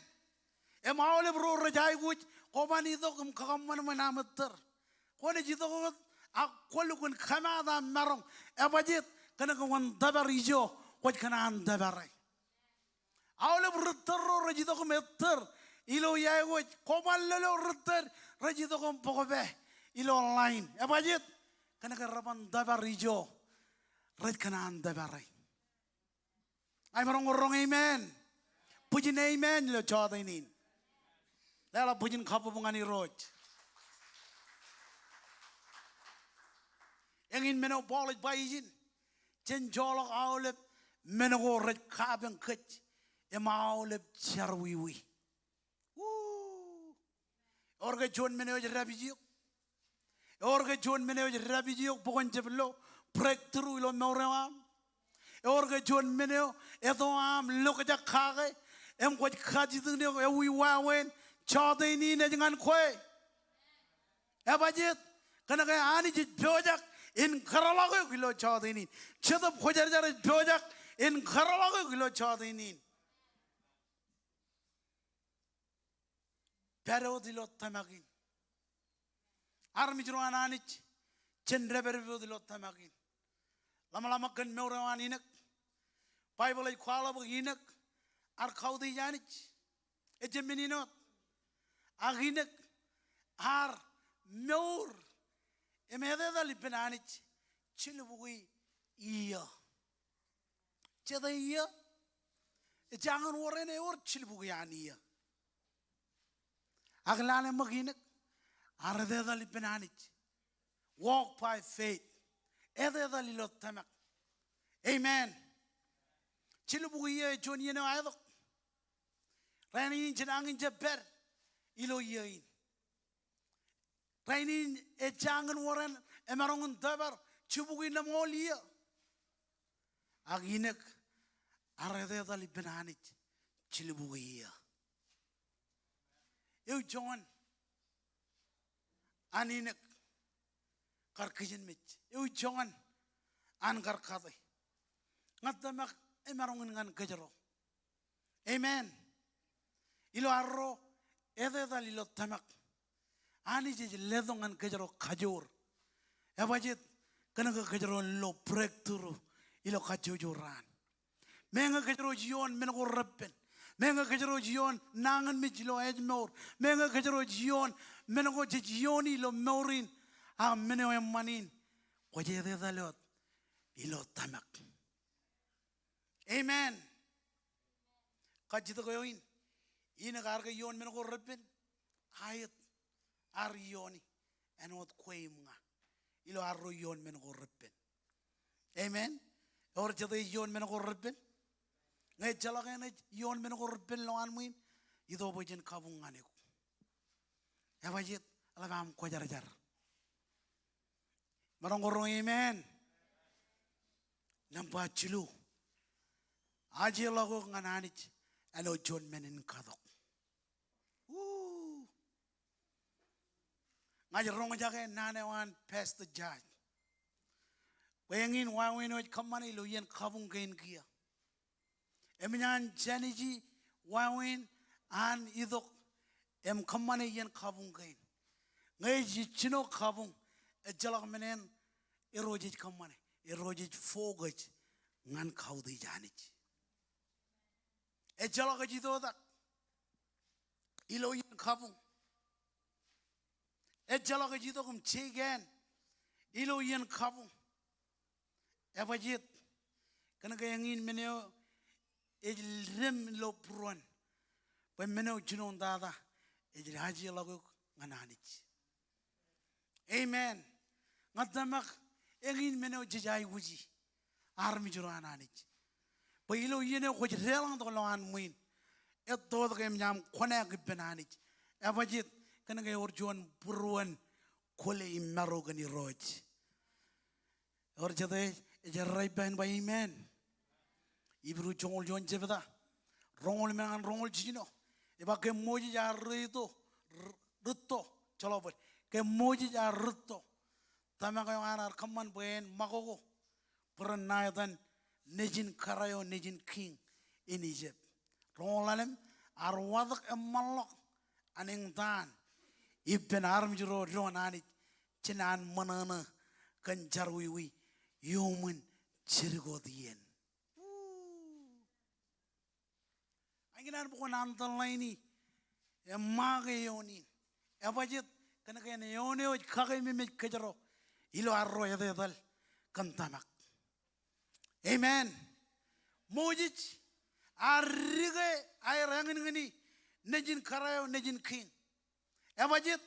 Em awle bro rajai guj ko bani do kum khamman manametter ko ne jido ko akolu kun khamada marong abajit kana ko wan dabarijo ko kana an dabarai awle bro terro rajido ko metter ilo yaguj ko ballo rutter rajido ko pokobe ilo online abajit kana ka raban dabarijo raj kana an dabarai ay marong amen. Pujin amen lo chada inin. Lala pujin kapu bungani roj. Engin meno bolaj bayjin. Jen jolok awlep meno go raj kabeng kech. Ema awlep charwiwi. Orga jon meno je rabijiyok. Orga jon meno je rabijiyok pokon jeblo breakthrough ilo mawrewam. Orga jon meno eto am lokaja kage. Em kwaj kaji dungne ewi wawen chade ni ne jangan kwe abajit kana ka ani ji bojak in kharalago kilo chade ni chedap khojar jar bojak in kharalago kilo chade ni pero dilo tamagin armi jro ananich cendre berbo dilo tamagin lama lama kan mewrawan inak bible ay kwala bo inak ar khawdi janich ejeminot aginek ar meur emede dali penanich chilbui iya cheda iya jangan worene or chilbui aniya aglane maginek arde dali penanich walk by faith ede dali lotamak. Amen. Chilbui iya joni no ayok Rainin jenangin jeber ilo yain. Rainin jangan waran emarongun dabar cubukin namolia. Aginek arede dali benanit chilibuia. Eu John aninek karkijen mit. Eu John an karkade. Ngatamak emarongun ngan kejero. Amen. Ilo arro ede dali lo tamak ani je ledongan kejero kajur abajit kana kejero lo breakthrough ilo kajujuran menga kejero jion mengo rappen menga kejero jion nangan mijlo ejmor menga kejero jion mengo jioni lo morin a meneo manin ko je ede dalot ilo tamak. Amen. Kajito koyoin ina garga yon men go repen ayat ar yoni enot kweimnga ilo arro yon men go repen. Amen. Or jade yon men go repen ngai jalaga ne yon men go repen lo anmuin ido bojen kabungane ko abajit alagam ko jar marong go amen. Nampa chilu. Aji lago ngananich. Alo John menin kadok. Ngaji rong jage nane wan past the judge. Wengin wawin waj kamani lo yen kabung kain kia. Eminyan janiji wawin an idok em kamani yen kabung kain. Ngaji chino kabung ejalak menen erojij kamani erojij fogaj ngan kaudi janiji. Ejalak jito dak ilo yen kabung. Ejalak jito kum chegen ilo yen kabung. Evajit kana kayangin meneo ejrem lo pruan pa meneo jinon dada ejraji lago ngananich. Amen. Ngatamak engin meneo jajai wuji armi juro ananich. Pa ilo yene koj relang to lo an muin et to ke nyam kone gbenanich. Evajit kana kay orjon pruan kole imaro gani roj. Or jade Ejarai ben by amen. Ibru chongol jon jevada. Rongol man rongol chino. Eba ke moji ja rito rito chalobot. Ke moji ja rito. Tama kayo anar kaman buen magogo. Peran naitan nejin karayo nejin king in Egypt. Rongol alem arwadak emalok aning tan. Iben arm juro ronanit chinan manana kan jarwiwi. Human chirigodian. Anginan bukan antal laini. Emage yoni. Evajit kana kaya yoni oj kagay mimit kajaro. Ilo arro yade dal kantamak. Amen. Mojich arrige ay rangin ngani nejin karayo nejin king. Evajit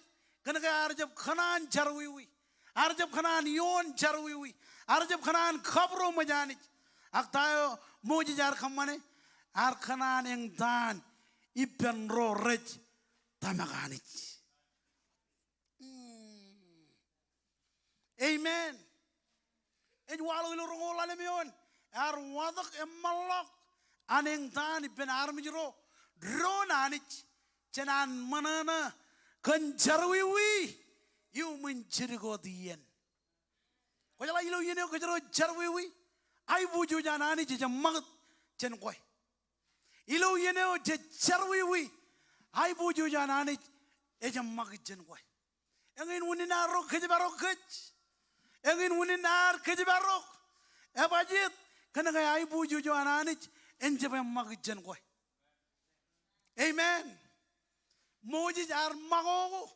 kana kaya arjab khanan jarwiwi. Arjab khanan yon jarwiwi. Arjab khanan khabro majanich. Aktayo moji jar khamane. Ar khanan yang dan ipen ro rej tamaganich. Amen. Ejwalo ilo rongol alemion. Ar wadak emalok aneng dan ipen armijro dronanich. Cenan manana kan jarwiwi. You menjerigo dien. Kaya ilo yene ko jero jarwiwi ay buju janani je magat chen koy. Ilo yene o je jarwiwi ay buju janani e je magat chen koy. Engin woni na ro ke barok kech. Engin woni na ke barok. E bajit kana kay ay buju janani en je magat chen koy. Amen. Moji jar magogo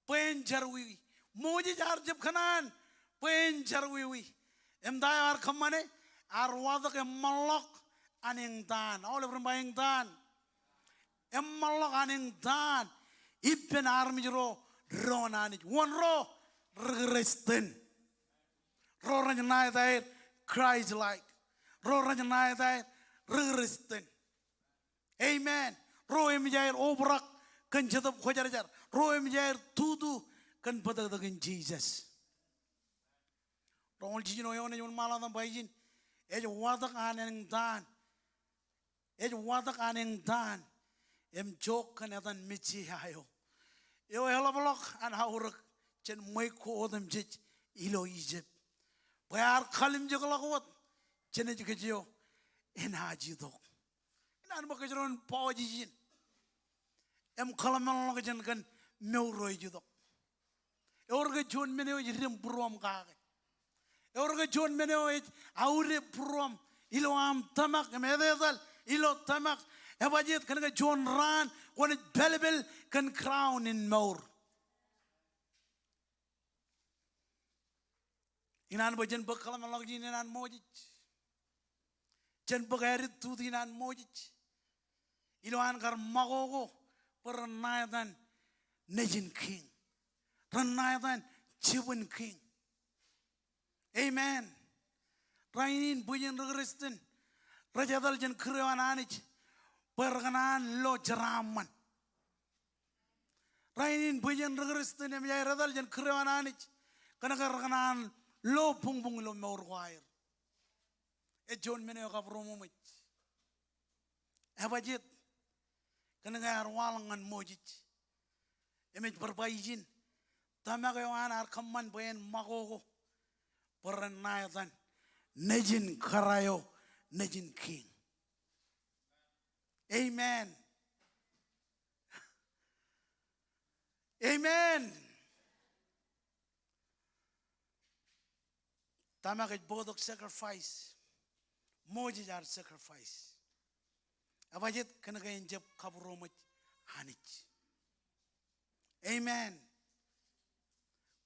pen jarwiwi. Moji jar jab khanan pen jarwiwi. Emday ar khamane ar wadak emalok aning dan. All of them buying dan. Emalok aning dan. Ipen armijro ronanich. One ro regresten. Ro ranjanay dair Christ like. Ro ranjanay dair regresten. Amen. Ro emjair obrak kan jadab khojar. Ro emjair tudu kan badagin Jesus. Rongol jino yone yon maladam baijin. Ej wadak aneng dan. Ej wadak aneng dan. Em jok kan edan michi hayo. Yo helablok an haurak chen moiko odem jij ilo Egypt. Bayar kalim joglakot chen ejkejo en haji dok. Nan bakajron pawajin. Em kalamal lok chen kan meuroi judok. Orga jon meneo jirim burom kage. Orga jon meneo aure burom ilo am tamak mededal ilo tamak ebajit kan jon ran kon belbel kan crown in maur. Inan bajen bakalam log jin inan mojich. Jen bagarit tu inan mojich. Ilo an kar magogo pernayadan nejin king. Pernayadan chibun king. Amen. Rainin bujen regresten. Rajadal jen krewan anich. Perganan lo jeraman. Rainin bujen regresten em jai radal jen krewan anich. Karena perganan lo pung lo maur wair. John meneo ka promo mit. Abajit kana ngar walangan mojit. Emej berbaijin. Tamaga yohan ar kamman bayan magogo. Perenayatan. Nejin karayo. Nejin king. Amen. Amen. Tamaga bodok sacrifice. Mojit ar sacrifice. Abajit kana gayin jeb kabromit hanich. Amen.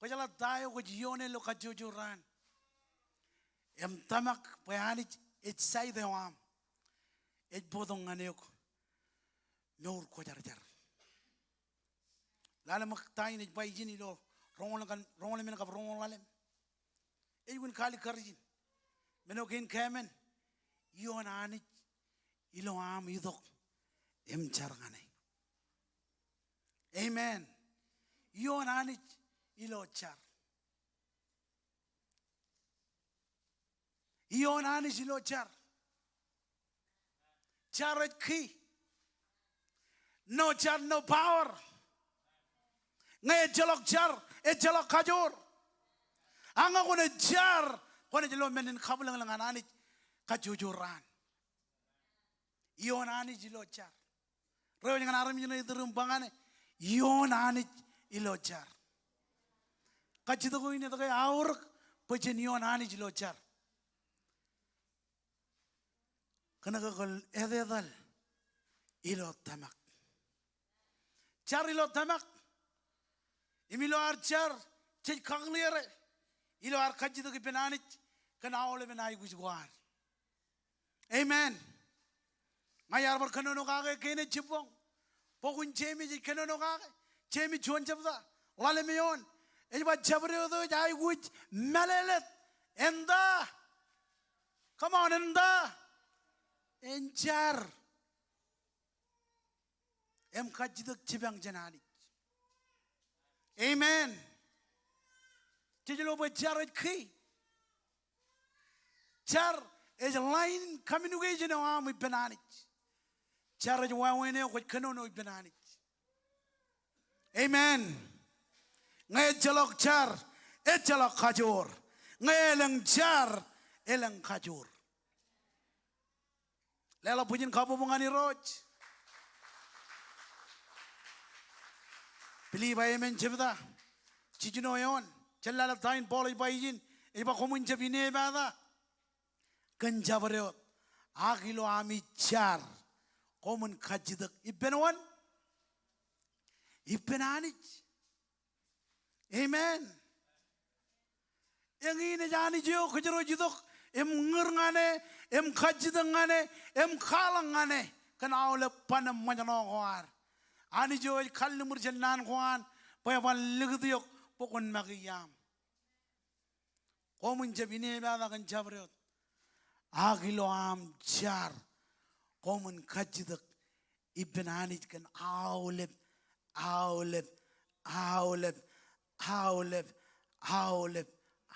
Pajala tayo ko jiyone lo kajujuran. Tamak payanich it say the wam. It bodong anayok. Nor ko jar. Lala maktayin it bay jinilo. Rongolan men kap rongolalem. Egun kali karjin. Menokin kamen. Yon anich ilo am idok. Charangane. Amen. Yon anich ilo char. Yon anich ilo char. Charet key. No char, no power. Ngay jalok char, jalok kajor. Anga kone char, kone jalo menin kabulang lang anich kajujuran. Yon anich ilo char. Rewa yang aram jino itu rumpangane. Yon anich ilo char. Kacito ko ini to kay aur pachen yon anich ilo char. Kana kakal ededal ilo tamak. Char ilo tamak. Imilo ar char chej kagliere. Ilo ar kacito ki penanich kana awle benai gujguar. Amen. Ngayar bar kanono kage kene chipong. Pokun chemi ji kanono kage. Chemi chuan chapda. Lale meyon. Ejiba chabre odo jai guj melelet. Enda. Come on enda. Enchar. Em kajidak chibang janani. Amen. Chijelo ba charet ki. Char is a line communication of with penanich. Charge wawene ko kanono penanich. Amen. Ngay jalok char, jalok kajor. Ngay elang char, elang kajor. Lela pujin kapo mongani roj. Believe amen chibda. Chijino yon. Chalala tain poli baijin. Iba komun chabine bada. Kanjabareo. Agilo ami char. Komun kajidak. Ipenawan. Ipenanich. Amen. Yang ini jani jo kejero jidok. Em ngurngane. Em kajidangane. Em kalangane. Kana ole panam manjano kuar. Ani jo kalumur janan kuan. Payawan ligdiok. Pokon magiyam. Komun jabine bada kanjabareo. Agilo am char. Komun kajidak. Ipenanich kan aulep. Aulep. Aulep. Aulep. Aulep.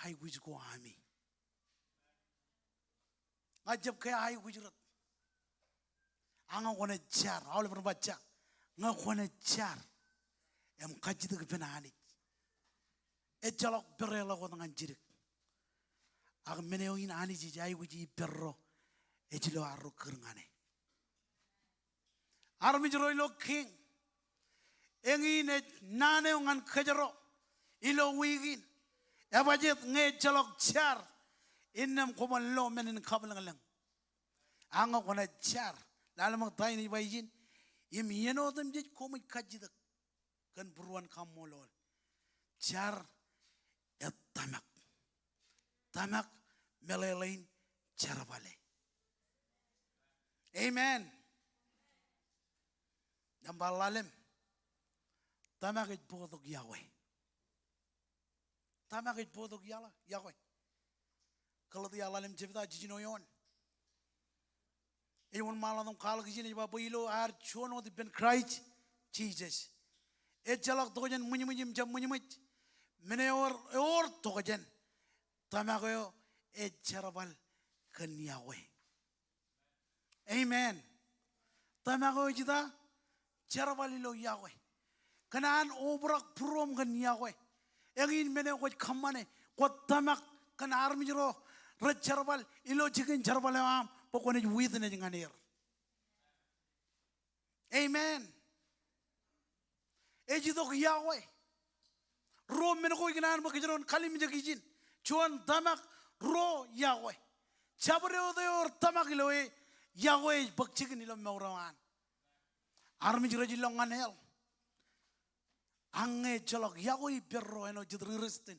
Ay wish ko ami. Ngajab kaya ay wishrat. Anga kona char. Aulep na bacha. Nga kona char. Em kajidak ipenanich. Jalok berela ko ng jirik. Ang menewin ani si ay wish perro. Ejilo aro kerngane. Armi jero ilo king. Engine nane ngan kejero. Ilo wigin. Ebajet nge jalok char. Innam kuman lo menin kabalang lang. Anga kona char. Lalo magtayo ni Baijin. Im yeno dem jit kumay kajidak. Kan buruan kamolol. Char et tamak. Tamak melelain charabale. Amen. Nambalalem. Tamak it bodog Yahweh. Tamak it bodog Yahweh. Kalau dia alam cipta jijino yon. Iwan malam kalau kisini coba boilo air chono di ben Christ Jesus. Jalak token munyi jam munyi mene or token. Tamak yo charabal kan Yahweh. Amen. Tamago kita jarvalilo Yahweh. Kanaan obrak prom kan Yahweh. Engin mene ko kamane ko tamak kan armi jero rajarbal ilo chicken jarbal am pokone witne janganir. Amen. Ejidok Yahweh. Ro mene ko ignan mo kijeron kalim jagijin. Chuan tamak ro Yahweh. Chabre odeor tamak iloe Yahweh bakchikin ilo mauran. Armi jero jilongan hel. Ange cholok Yahweh perro eno jidristin.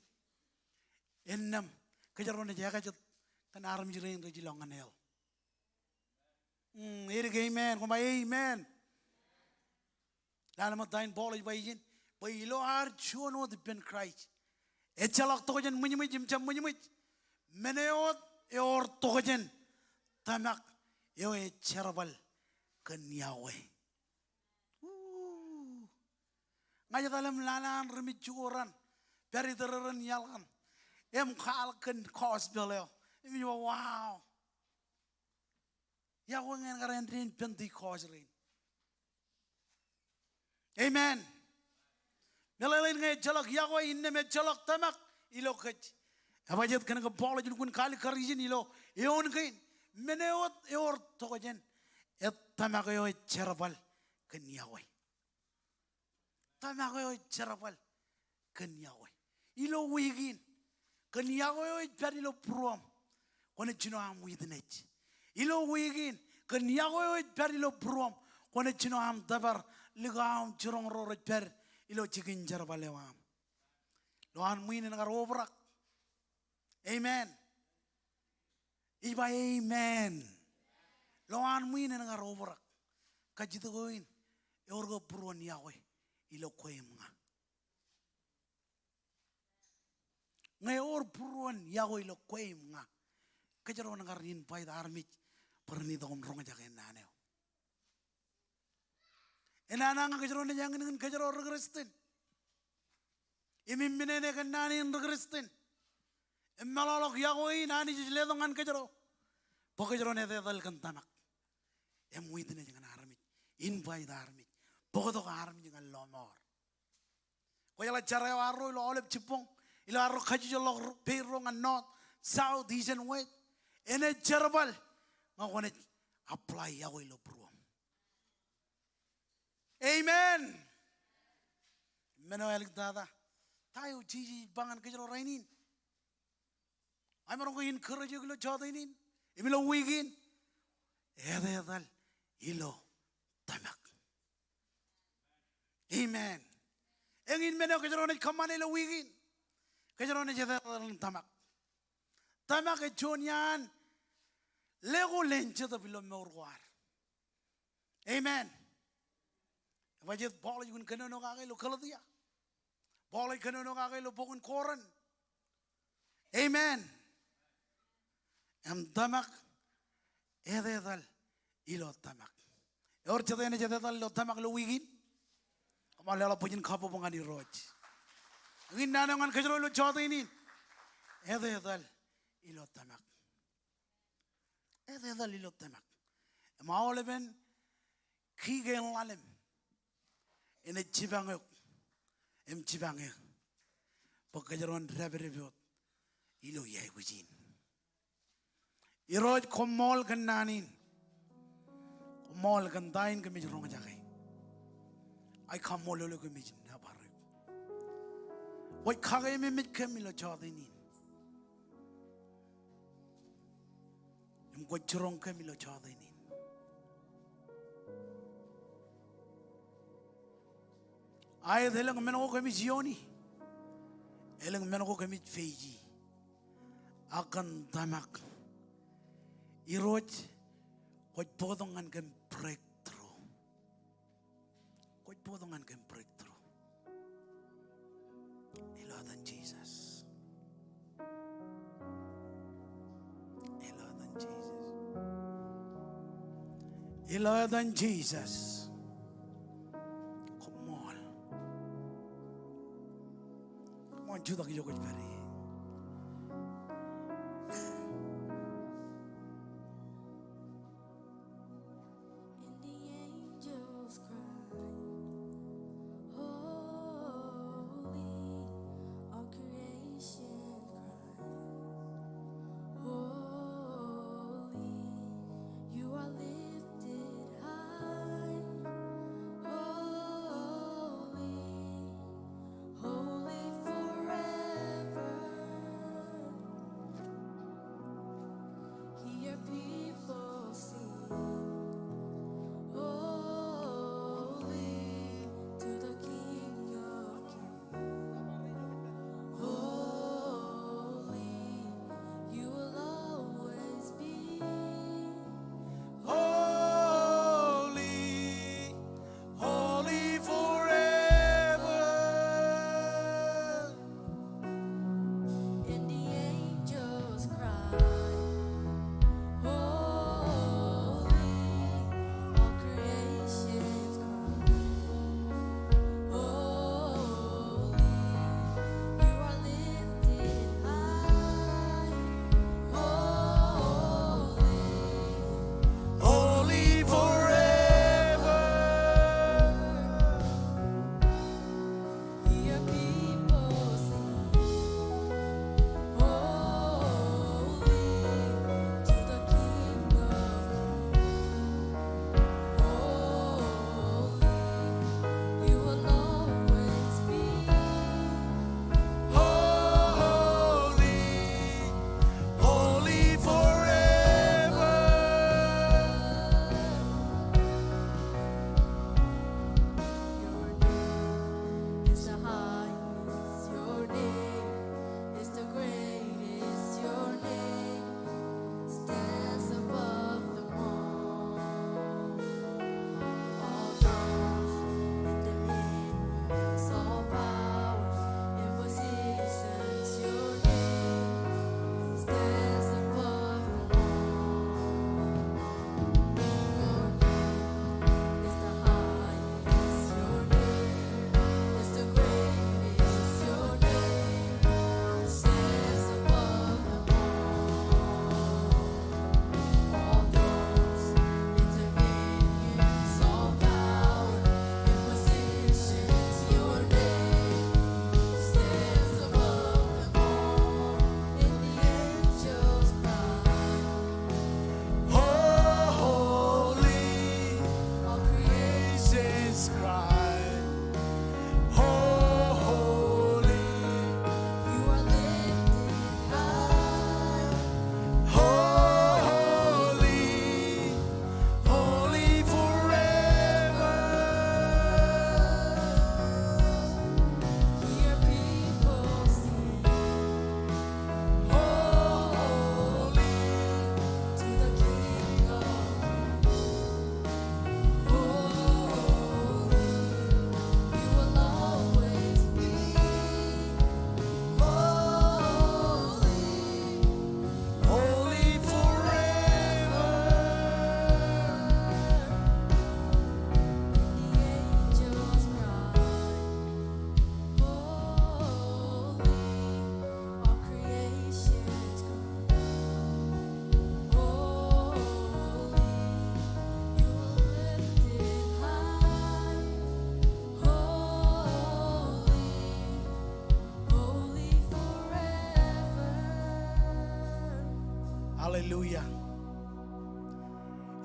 Enam kejaron jaga jat kan armi jero jilongan hel. Amen. Koma amen. Dalam tain boleh bayin, bayilo ar chuano di pen Christ. Echalak token menyemut jam menyemut, meneot eor token tamak eo echarabal kan Yahweh. Ngajak dalam lalan remit cukuran, peri tereran yalan, kal kan kos beleo. Ini wow. Yahweh ngan karen rin penti kos rin. Amen. Melalain ngay jalak Yahweh inne me jalak tamak ilo kaj. Abajat kana ka polo jun kun kali karijin ilo eon kain meneot eor tokojen et tamak yo cherabal kan Yahweh. Tamak yo cherabal kan Yahweh. Ilo wigin kan Yahweh yo pari lo prom kone chino am widnet. Ilo wigin kan Yahweh yo pari lo prom kone chino am dabar ligam churong rorot per ilo chikin jarbalewam. Loan muin ngar obrak. Amen. Iba amen. Loan muin ngar obrak. Kajitu goin eorgo puruan Yahweh ilo koem nga. Ngayor puruan Yahweh ilo koem nga. Kajaron ngar nin pai darmit perni dom rong jagen naneo. Enana nga kajaron yang ngin kajaron regrestin. Imimmine ne kan nani regrestin. Emmalolok Yahweh nani jledongan kajaro. Pokajaron ede dal kan tamak. Emuitne jangan armit. Invite armit. Pokoto armit jangan lomor. Koyala cara arro ilo olep cipong. Ilo arro kajijo lo peiro ngan north, south, east and west. Ene jarbal. Ngakone apply Yahweh lo pruam. Amen. Meno elik dada. Tayo jiji bangan kejero rainin. Ay marong kain kerja gilo jada inin. Imilo wigin. Edal ilo tamak. Amen. Engin meno kejero ne kamane ilo wigin. Kejero ne jada tamak. Tamak e chonyan. Lego lenche to bilo meurwar. Amen. Wajib boleh juga kena no kagai lo kalau dia, boleh kena no kagai lo pokon koran. Amen. Tamak, edal ilo tamak. Or cerita ini cerita lo tamak lo wigin, kemarin lo punya kapu pengani roj. Ingin nana ngan kejar lo cerita ini, edal ilo tamak. Edal ilo tamak. Mau leben kigen lalem. Ene cibangok, cibangok, pekajaran rabe-rabe ilo yai kujin. Iroj kommol kan nanin, kommol kan dain kan mijrong jagai. Ay kommol lo kan mijin nabarek. Wai kagai me mit kemilo chadinin. Ko churong kemilo chadinin. Ayat helang menoko kami Zioni, helang menoko kami Fiji, akan tamak, iroj, kau podongan kem breakthrough, kau podongan kem breakthrough, iladan Jesus, iladan Jesus, iladan Jesus. Juda ki jogo pare.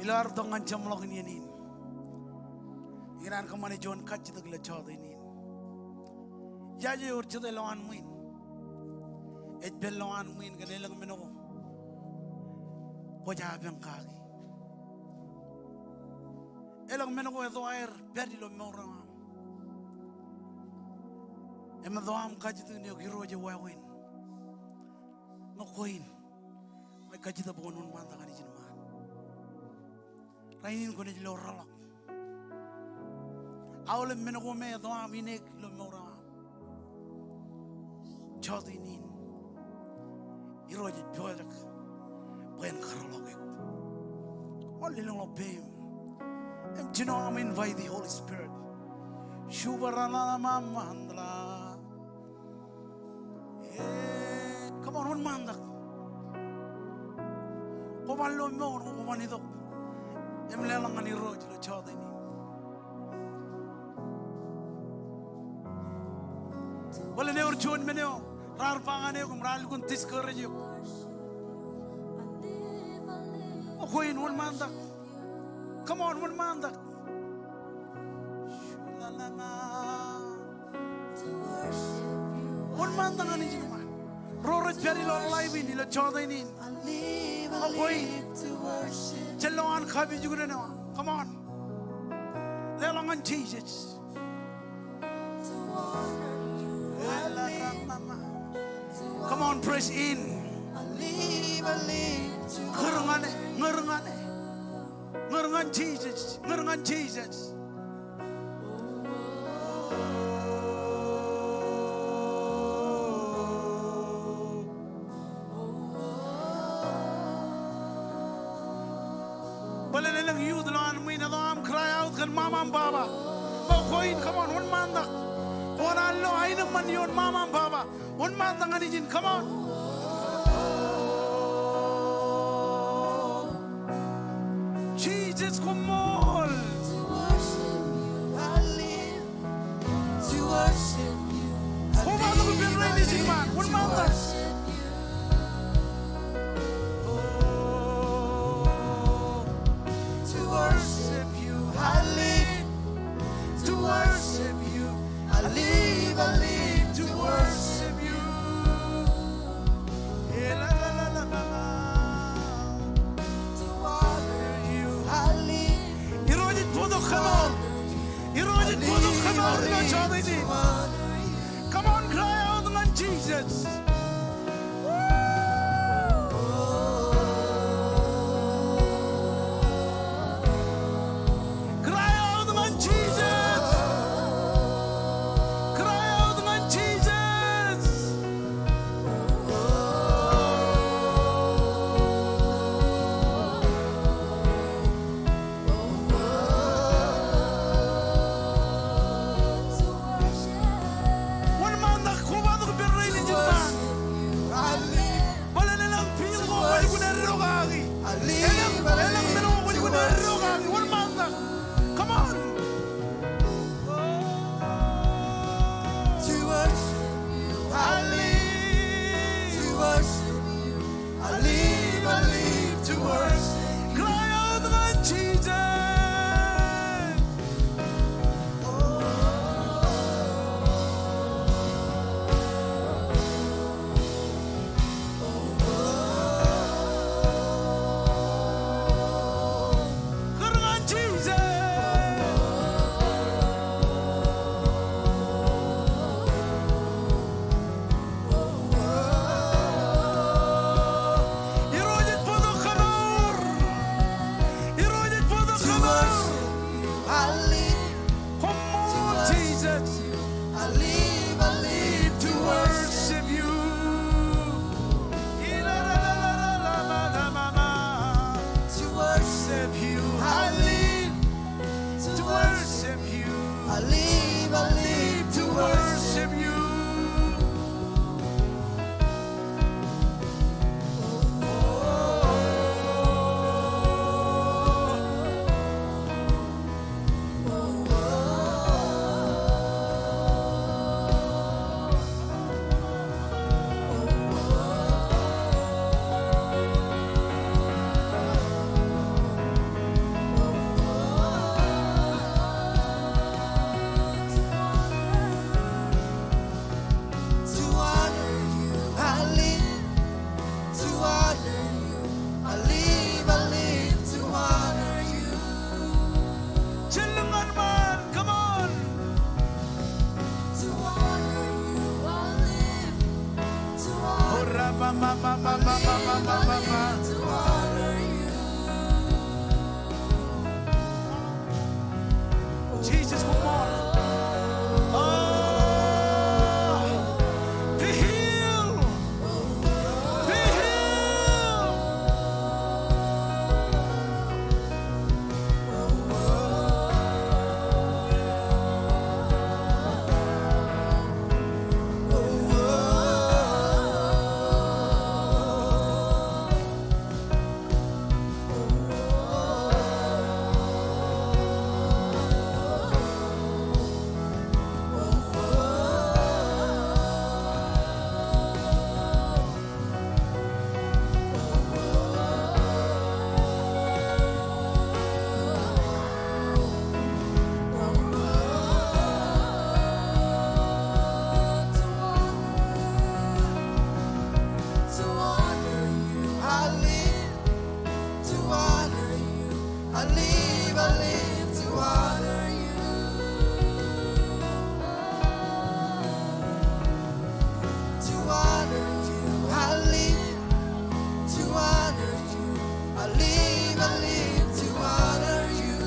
Ilar dongan jamlok ini nin. Iran kemana John kaci tu gila cawda ini. Jaje urcita lawan muin. Ejbel lawan muin kan elang menogo. Ko jabang kaki. Elang menogo itu air beri lo orang. Emang doam kaji tu ni kiro je wawin, ngakoin, mai kaji tu bukan unman tak ada jenuh. Rainin kau ni jelo ralak. Awal menako me doam ini lo orang. Jadi ni, kiro je jualak, bukan keralak ek. Only lo pem. Jenuh am invite the Holy Spirit. Shubarana mamandla. Come on, one man. Kommol lo mo, kommol ito. Emlelang ani road lo chawda ni. Wala ne urchon meneo. Rar pangane ko mral kun tis courage ko. Okoin one man. Come on, one man. One man ani jino. Rorot peri lo live ini lo chawda ini. Okoin. Jalan khabi juga na. Come on. Lelangan Jesus. Come on, press in. Ngerengan Jesus, ngerengan Jesus. Balen lang youth lan mo inadam cry out kan mama and baba. Koin, come on, one man da. Ora lo ay naman yon mama and baba. One man da ngani jin, come on. Jesus Kommol. To worship you, I live. To worship you, I Koba to ko bin ready jin man. One man da. To worship you, I live. To worship you, I live to worship you. To honor you, I live. Irojit podo Kommol. Irojit podo Kommol lo chawda ini. Come on, cry out dengan Jesus. Cry out dengan Jesus. Cry out dengan Jesus. To worship, One man da kuba to berre ni jita. I live. Wala na lang pil mo wala ko na rogagi. I live, Elang meno wala ko na rogagi. One man da. Come on. To worship you, I live. To worship you, I live to worship. Cry out dengan Jesus. Dengan Jesus. Irojit podo Kommol. Irojit podo To Kommol. worship you, I live. Kommol Jesus. I live To worship you. to worship You. I live. To worship you. I live To worship you. Jesus, come on. Oh, be healed. Be healed. To honor you, I live to honor you. I live to honor you. To honor you, I live to honor you. I live to honor you.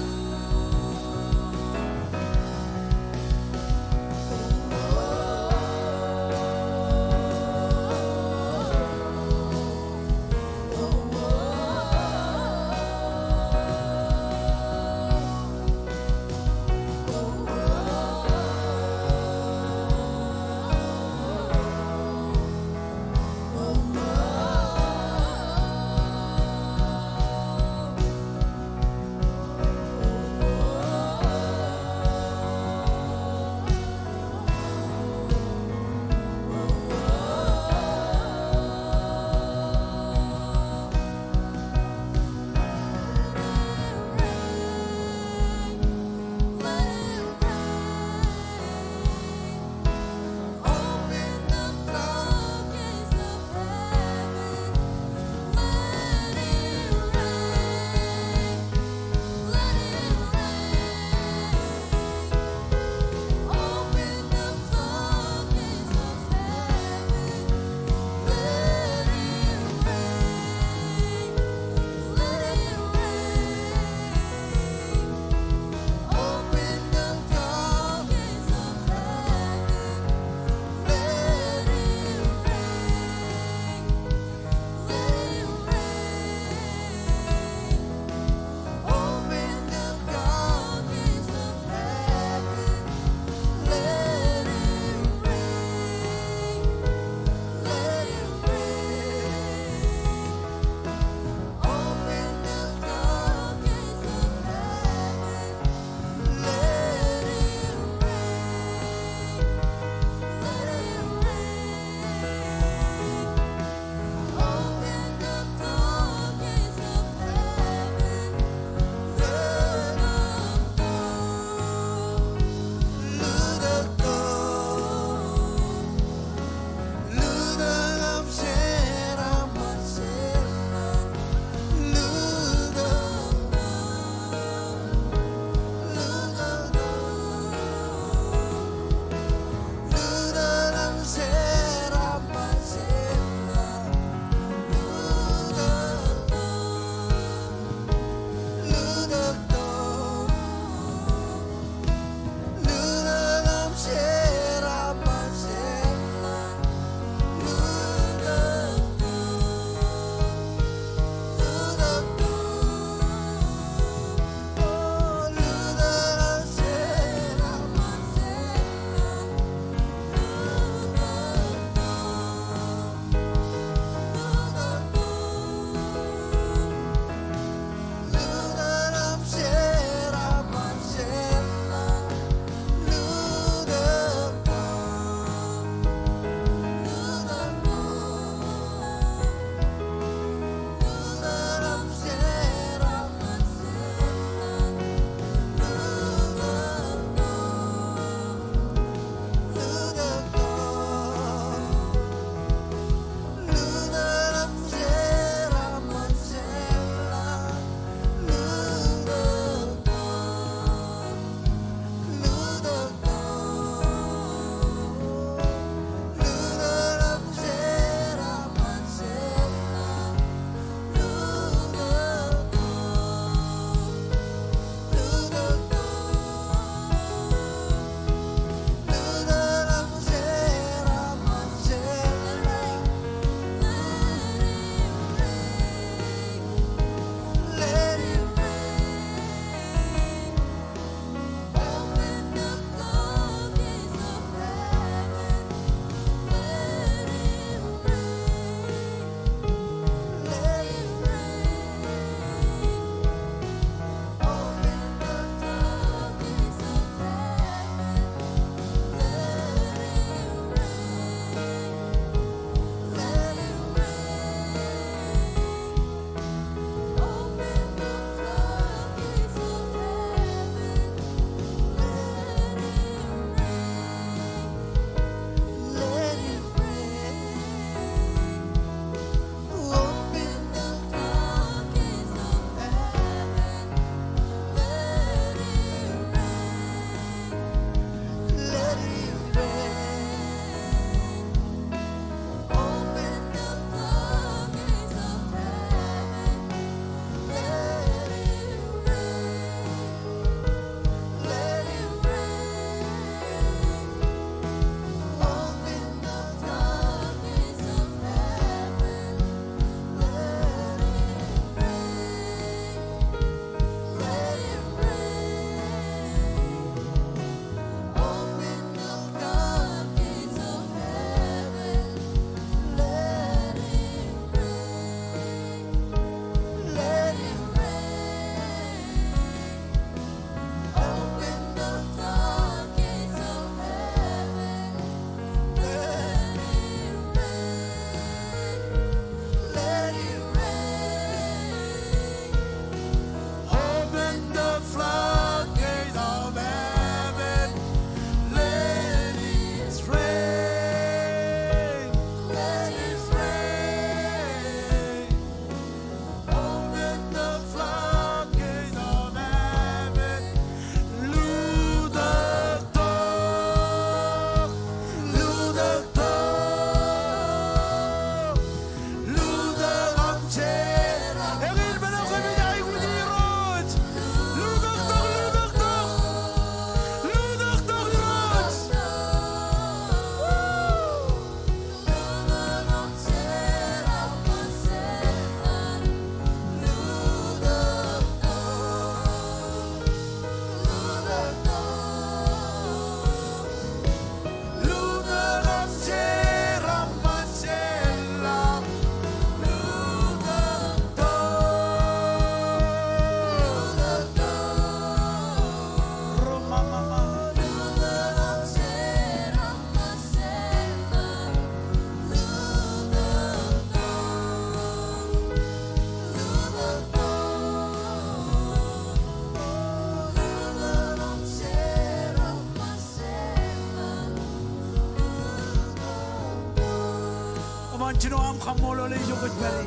on, you know I'm Kommol ole jogot bari.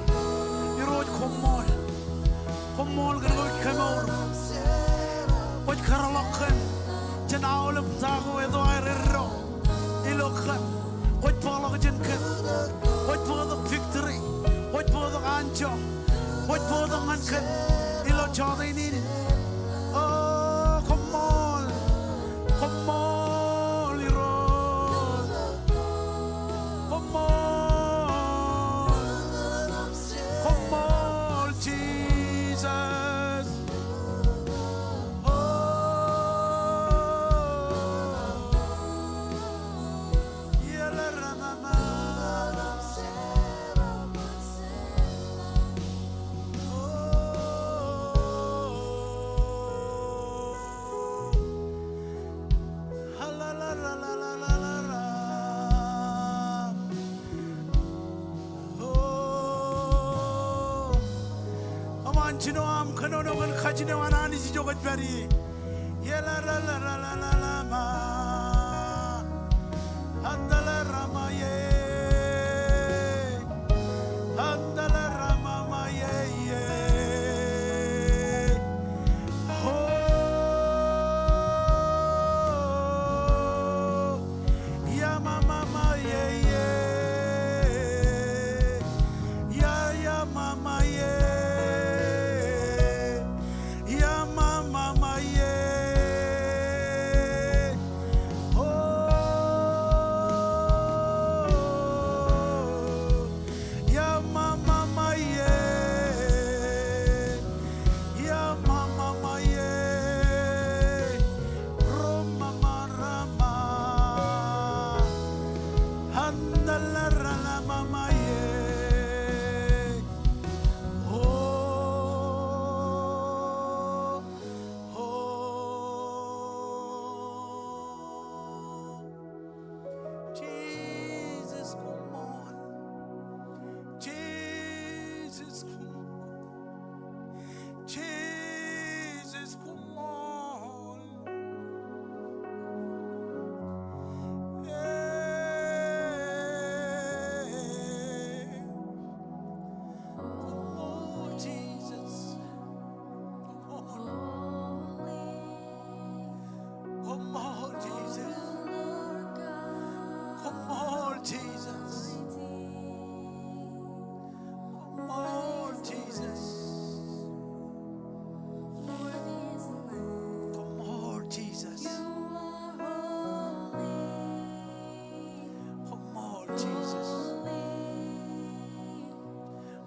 Iroj Kommol. Kommol gonna go Kommol. What karalokan? Janaulam tago edo airero. Ilokan. What polo jinkan? What for the victory? What for the anjo? What for the mankan? Ilo chode need. Oh, Kommol. Kommol iroj. Kommol. Kommol Jesus. Oh, yela ramama. Chino am kanono kan khajine wana ni si jogat bari yela la la la la la la ma andala rama ye andala rama ma ye ye ho ya mama ma ye ye ya mama ye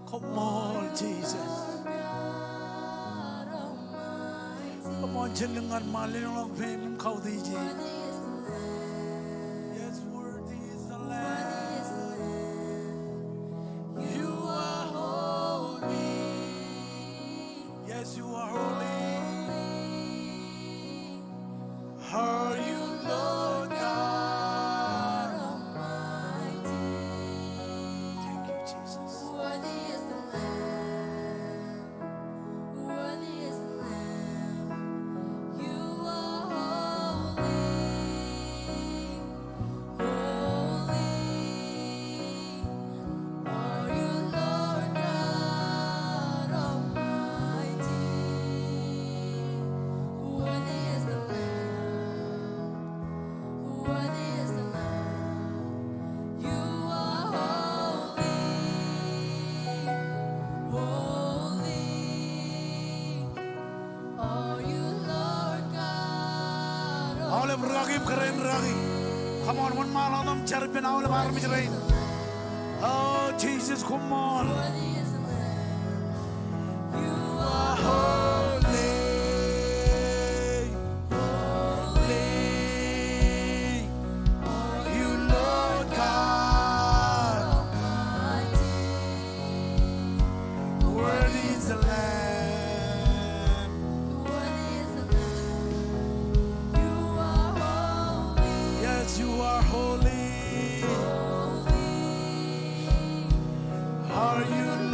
Kommol Jesus. Come on, jenengan malin lang fame kau diji. Yes, worthy is the Lamb. You are holy. Yes, you are holy. Are you Lord God Almighty? Thank you, Jesus. Worthy is the Lamb. Worthy is the Lamb. You are holy. Holy. Are you Lord God Almighty? Worthy is the Lamb. Worthy is the Lamb. You are holy. Holy. Are you Lord God Aule beragim keren ragi. Come on, one more adam charpin aule bar mich rein. Oh Jesus, come on. Worthy is the Lamb. You are are holy. holy. Are you Lord God? Almighty. Worthy is the Lamb. Worthy is the Lamb. You are holy. Yes, you are holy. Holy. Are you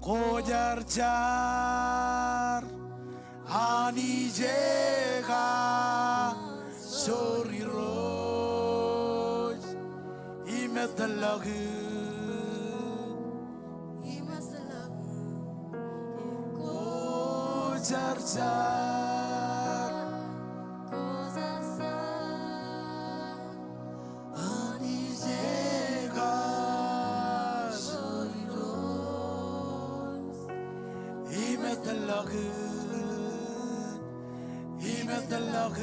고잘잘 아니 제가 소리로 임했달라그 고잘잘 아니 제가 임했달라그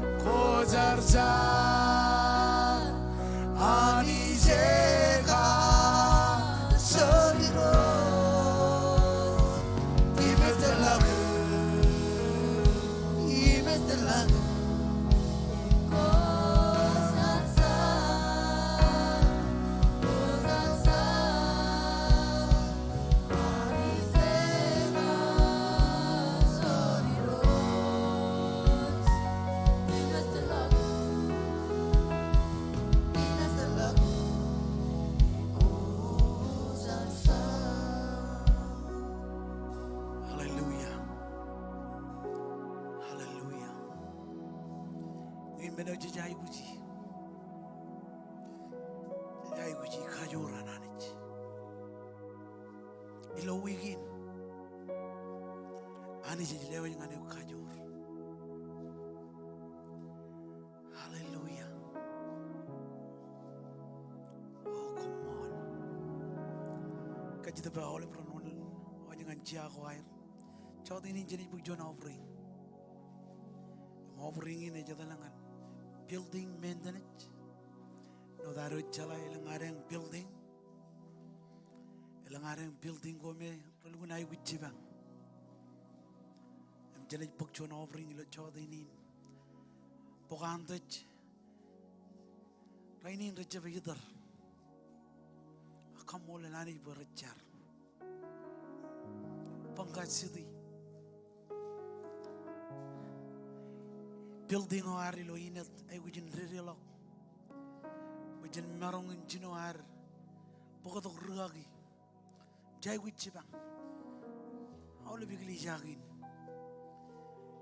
고잘잘 아니 제가 소리로 임했달라그 할렐루야 할렐루야 인베너지 자이구지 가져오라 나는지 일로 위긴 아니지 레오잉 안에 가져오라 할렐루야 오 콤몰 kaji ba ole pro non wani ngan ci ako ayr chawdi ni jeni bu jona offering ine jadalangan building maintenance no daru chala ilangareng building gome rolgun ay wichi bang am jeni bu jona offering lo chawdi ni pogandach rainin reche bidar Kommol nani berjar pangkat sidi building hari lo inat ay wujin ririlo wujin marong jino har pokok rugagi jai wichi bang awle bigli jagin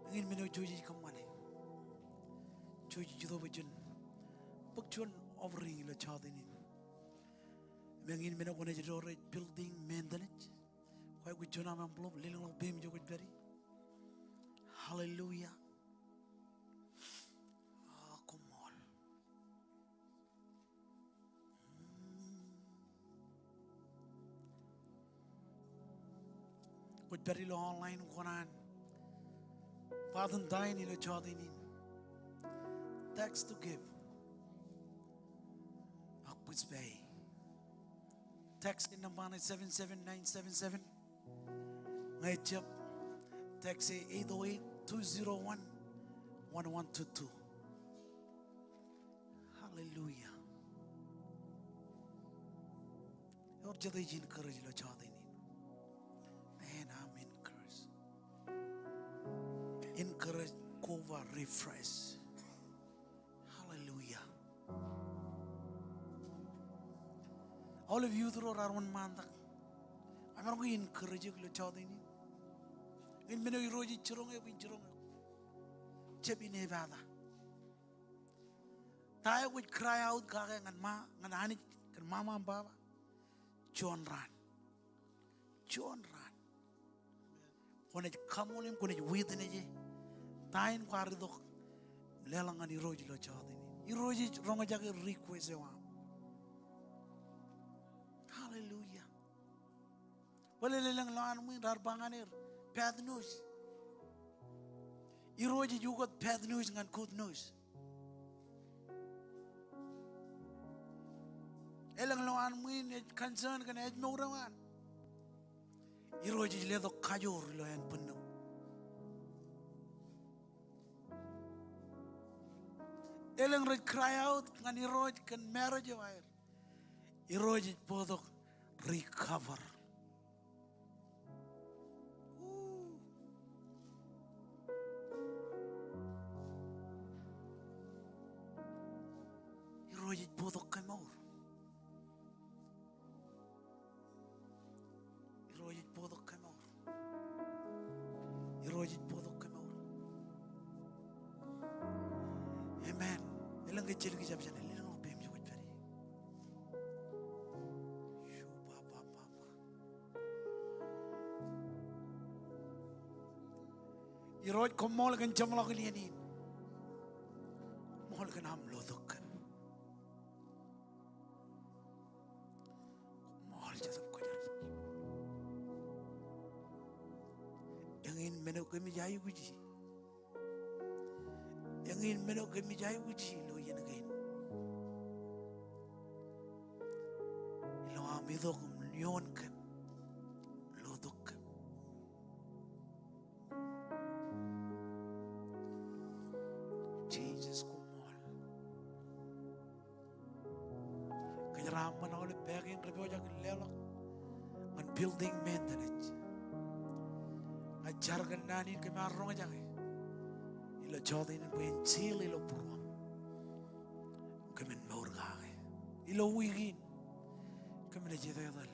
ingin meno joji kamane joji judo wujin pokchon offering lo chadini Mengin mena kone jadore building maintenance. Kau ikut jona mampu lelang lang bem joget beri. Hallelujah. Kommol. Ikut beri lo online konan. Padan dain ilo chadinin. Text to give. Akpus bay. Text in number 77977. Ngajab. Text 808-201-1122. Hallelujah. Or jadai jin courage lo chade ni. Man, I'm encouraged. Encourage, koba, refresh. Hallelujah. All of you through our one man. I'm going to encourage you to tell them. In many roji churong e churong. Chebi nevada. Taya would cry out gagang and ma and ani and mama and baba. John ran. When it come on him, when it with in a time quardo lelang and roji lo chadini. Roji wrong a jacket request. Hallelujah. Wala lang lan mo darbanganir bad news. Iroji you got bad news and good news. Elang lan mo concern kan edge mo rawan. Iroji ledo kajor lo yan puno. Elang red cry out kan iroji kan marriage wire. Iroji podok recover. Iroji podok kamo. kecil ki jab jane lilo bem jugut peri shu ba iroj kommol kan jamla ke lianin mol kan ham lo dukkan mol jadab ko jar yangin meno ke mi jayu guji yangin meno ke mi jayu guji lo yen gain lo amido kum nyon kan lo dukkan Jesus Kommol kajaraman ole pegin rebo jag lelak an building maintenance ajar kan nani ke marong jang ilo jodin ben sil ilo puruam kemen morga ilo wigin kemen jedadal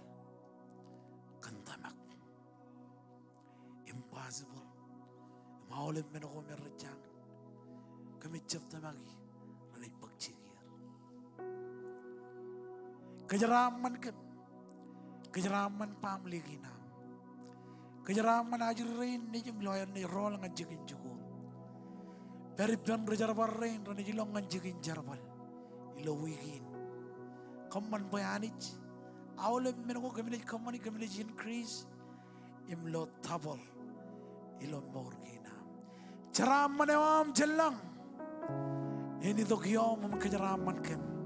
kantamak impossible maule men ko merjang kami cipta magi lalai pagcigir kejeraman pamli gina kejeraman ajirin ni jim lawyer ni rol ngajigin jugul peripian rejarbar rain rani jilong ngajigin jarbal ilo wigin kaman bayanich awle menko community increase imlo tabal ilo morgina ceram menewam jelang ini to kiyom kejeraman kem